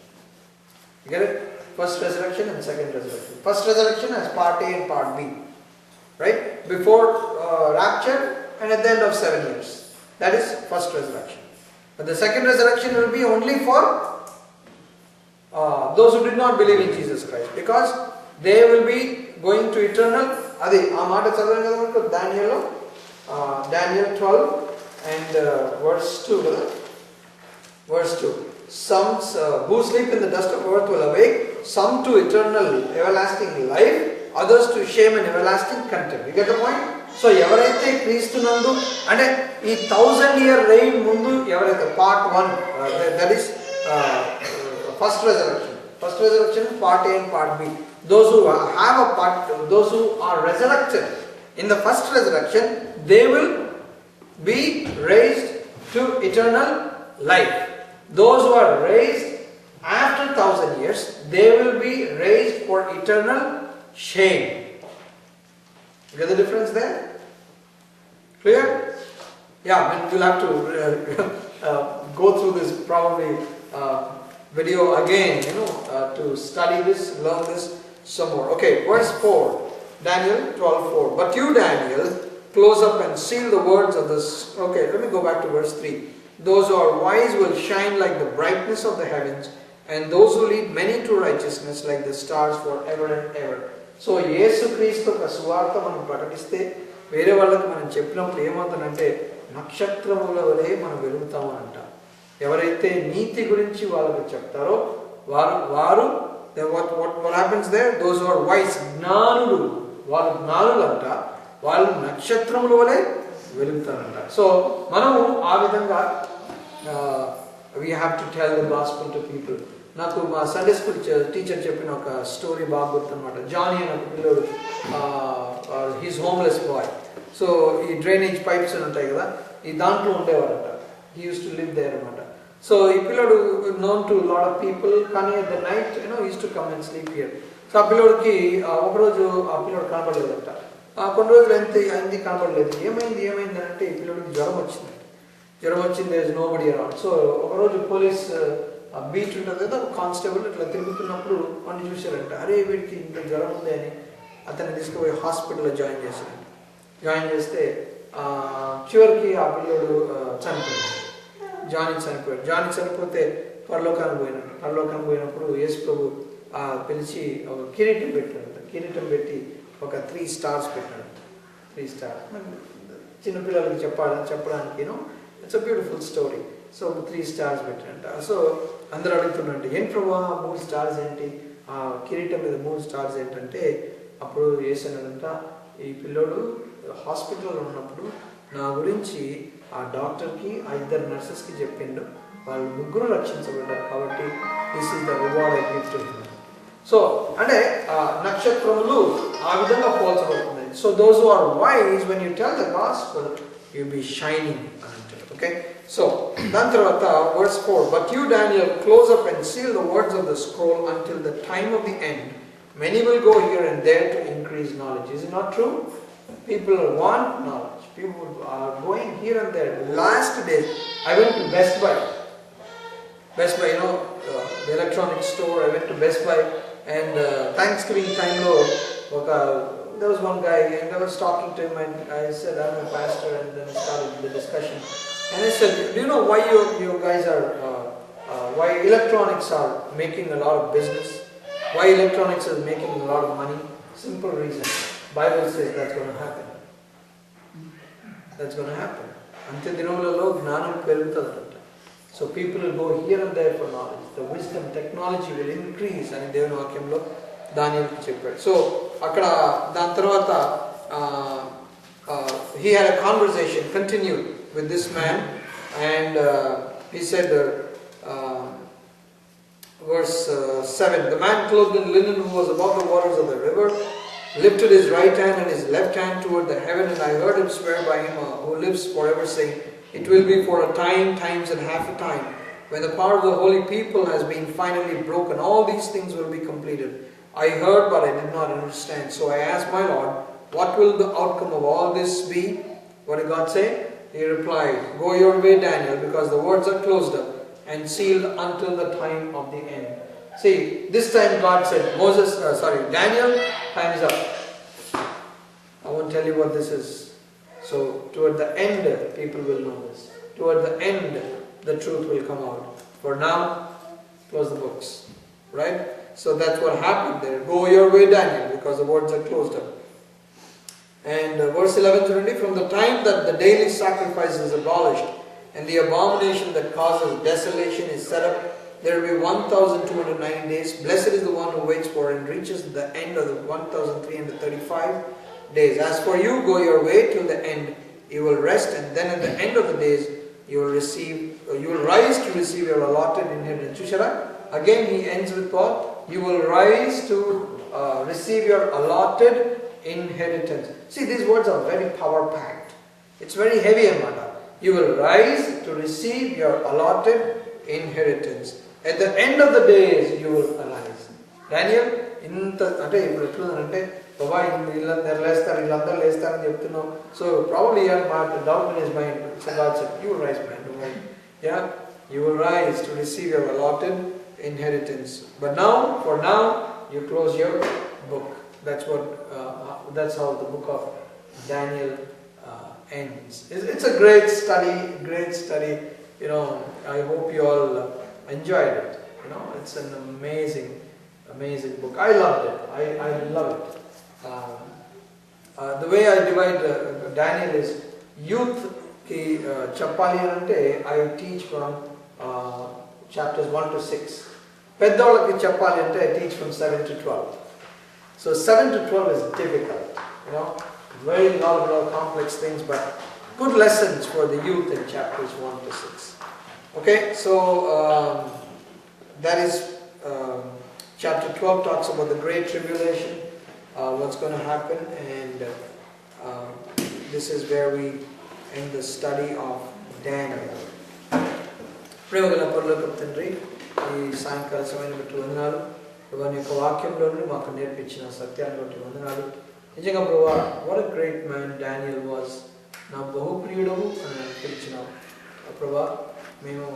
You get it? First resurrection and second resurrection. First resurrection has part A and part B, right? Before rapture and at the end of 7 years. That is first resurrection. But the second resurrection will be only for those who did not believe in Jesus Christ, because they will be going to eternal. Adi aa maata chadavanu kada manaku Daniel 12 and verse 2 kada. Verse 2. Some who sleep in the dust of earth will awake, some to eternal everlasting life, others to shame and everlasting contempt. You get the point? So ఎవరైతే క్రీస్తునందు అంటే ఈ 1000-year reign ముందు ఎవరైతే part 1 that is first resurrection part A and part B. Those who have a part, those who are resurrected in the first resurrection, they will be raised to eternal life. Those who are raised after 1000 years, they will be raised for eternal shame. You get the difference there? Clear? Yeah, we'll have to go through this probably video again, to study this, learn this some more. Okay, verse 4, Daniel 12:4. But you, Daniel, close up and seal the words of this. Okay, let me go back to verse 3. Those who are wise will shine like the brightness of the heavens, and those who lead many to righteousness like the stars forever and ever. So, Yesu Christu ka suvartha manam prakatiste vere vallaku manam cheppinappudu emantanante nakshatramuల వలె మనం వెలుగుతాము అంట. ఎవరైతే నీతి గురించి వాళ్ళకి చెప్తారో వారు what happens there? Those who are wise, జ్ఞానులు, వాళ్ళు జ్ఞానులు అంట, వాళ్ళు నక్షత్రముల వలె వెలుగుతారంట. సో మనము ఆ విధంగా we have to tell the gospel to people. నాకు మా సండే స్కూల్ టీచర్ చెప్పిన ఒక స్టోరీ బాగా గుర్తనమాట. జానీ అనే పిల్లోడు, హీస్ హోమ్లెస్ బాయ్. సో ఈ డ్రైనేజ్ పైప్స్ ఉంటాయి కదా, ఈ దాంట్లో ఉండేవారంట. He use to live there అనమాట. సో ఈ పిల్లోడు known to lot of people, కానీ at the night he used to come and sleep here. So ఆ పిల్లోడికి ఒకరోజు ఆ పిల్లోడు కనపడలేదంట. కొన్ని రోజులు అయింది కనబడలేదు. ఏమైంది అంటే ఈ పిల్లడికి జ్వరం వచ్చింది, there is nobody around. So ఒకరోజు పోలీస్ బీచ్ ఉంటుంది కదా, కానిస్టేబుల్ ఇట్లా తిరుగుతున్నప్పుడు వాడిని చూశారంట. అరే వీడికి ఇంత జ్వరం ఉంది అని అతన్ని తీసుకుపోయి హాస్పిటల్లో జాయిన్ చేశారంట. జాయిన్ చేస్తే చివరికి ఆ పిల్లడు చనిపోయాడు. జానీ చనిపోతే పరలోకానికి పోయినప్పుడు యేసు ప్రభు పిలిచి ఒక కిరీటం పెట్టి ఒక 3 stars పెట్టాడంట. 3 stars చిన్నపిల్లలకి చెప్పడానికి it's a beautiful story. So 3 stars పెట్టాడంట. సో అందరూ అడుగుతున్నట్టు ఏం ప్రభా 3 stars ఏంటి, ఆ కిరీటం మీద 3 stars ఏంటంటే అప్పుడు చేశానంట, ఈ పిల్లోడు హాస్పిటల్లో ఉన్నప్పుడు నా గురించి ఆ డాక్టర్కి ఆ 2 నర్సెస్కి చెప్పిండు, వాళ్ళు 3 రక్షించబడ్డారు, కాబట్టి this is the reward I give to him. So అంటే నక్షత్రములు ఆ విధంగా పోల్చబడుతున్నాయి. So those who are wise when you tell the gospel you be shining అని అంటారు. ఓకే, సో దాని తర్వాత verse 4, but you Daniel close up and seal the words of the scroll until the time of the end. Many will go here and there to increase knowledge. Is it not true? People want knowledge. People are going here and there. Last days, I went to Best Buy, the electronics store. I went to Best Buy, and Thanksgiving time there was one guy, and I was talking to him, and I said, I'm a pastor, and then started the discussion. And I said, do you know why you guys are, why electronics are making a lot of business? Why electronics is making a lot of money? Simple reason. Bible says that's going to happen. That's going to happen. Ante dinamulalo gnanam perugutadanta. So people will go here and there for knowledge. The wisdom, technology will increase. And Devani Vakyamlo Daniel ki cheppadu. So akkada dan tarvata he had a conversation, continued with this man, and he said verse 7, the man clothed in linen who was above the waters of the river lifted his right hand and his left hand toward the heaven, and I heard him swear by him who lives forever, saying, it will be for a time, times and half a time, when the power of the holy people has been finally broken. All these things will be completed. I heard, but I did not understand. So I asked my Lord, what will the outcome of all this be? What did God say? He replied, go your way, Daniel, because the words are closed up and sealed until the time of the end. See, this time God said, Daniel, time is up. I won't tell you what this is. So, toward the end, people will know this. Toward the end, the truth will come out. For now, close the books. Right? So that's what happened there. Go your way, Daniel, because the words are closed up. And verse 11-20, from the time that the daily sacrifice is abolished, and the abomination that causes desolation is set up, there will be 1,290 days. Blessed is the one who waits for and reaches the end of the 1,335 days. As for you, go your way till the end. You will rest, and then at the end of the days, you will rise to receive your allotted inheritance. Chushara, again he ends with what? You will rise to receive your allotted inheritance. See, these words are very power packed. It's very heavy, Amanda. You will rise to receive your allotted inheritance. At the end of the days, you will arise. Daniel, so probably he had doubt in his mind. So God said, you will rise, man. Don't worry. Yeah, you will rise to receive your allotted inheritance. But now, for now, you close your book. That's how the book of Daniel ends. It's a great study. I hope you all enjoyed it. It's an amazing book. I loved it. I love it. The way I divide Daniel is youth ki chappali ante I teach from chapters 1 to 6. Peddavallaki chappali ante I teach from 7 to 12. So 7 to 12 is difficult. Very lot of complex things, but good lessons for the youth in chapters 1 to 6. Okay, so that is chapter 12 talks about the Great Tribulation, what's going to happen, and this is where we end the study of Daniel. ప్రేమగల పరలోకపు తండ్రి, ఈ సాయంకాల సమయం బట్టి వందనాలు. నీ యొక్క వాక్యంలోని మాకు నేర్పించిన సత్యాన్ని బట్టి వందనాలు. నిజంగా ప్రభా, what a great man Daniel was. నా బహుప్రియుడవు అని పిలిచినావు ప్రభా. మేము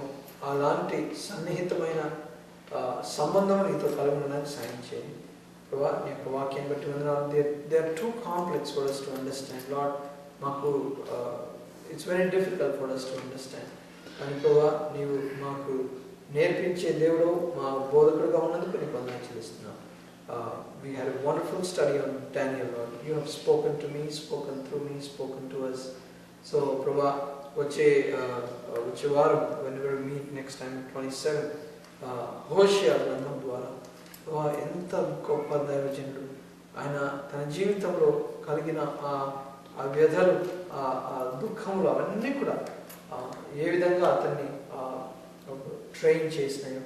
అలాంటి సన్నిహితమైన సంబంధం నీతో కలిగి ఉండడానికి సాయం చేయండి ప్రభా. నీ యొక్క వాక్యాన్ని బట్టి వందనాలు. They are too complex for us to understand. Lord, మాకు it's very difficult for us to understand. కానీ ప్రభా, నీవు మాకు నేర్పించే దేవుడు, మా బోధకుడుగా ఉన్నందుకు నీకు వందనాలు చెల్లిస్తున్నాం. We had a wonderful study on Daniel, Lord. You have spoken to me, spoken through me, spoken to us. So ప్రభా, వచ్చే వారం when we will meet next time 27 హోషేయ గ్రంథం ద్వారా ప్రభా, ఎంత గొప్ప దైవజనుడు ఆయన. తన జీవితంలో కలిగిన ఆ వ్యధలు, ఆ దుఃఖములు అవన్నీ కూడా ఏ విధంగా అతన్ని ట్రైన్ చేసినాయో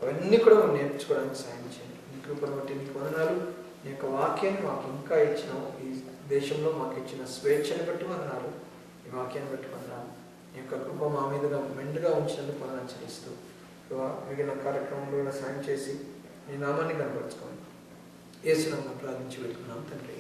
అవన్నీ కూడా మనం నేర్చుకోవడానికి సాయం చేయండి. నీ కృపను బట్టి నీకు వందనాలు. నీ యొక్క వాక్యాన్ని మాకు ఇంకా ఇచ్చినావు. ఈ దేశంలో మాకు ఇచ్చిన స్వేచ్ఛని బట్టి వందనాలు. ఈ వాక్యాన్ని బట్టి వందనాలు. నీ యొక్క కృప మా మీదుగా మెండుగా ఉంచినందుకు వందనాలు చెల్లిస్తూ మిగిలిన కార్యక్రమంలో కూడా సాయం చేసి నీ నామాన్ని కనపరుచుకోండి. యేసు నామమున ప్రార్థించి వెళ్తున్నాం తండ్రి.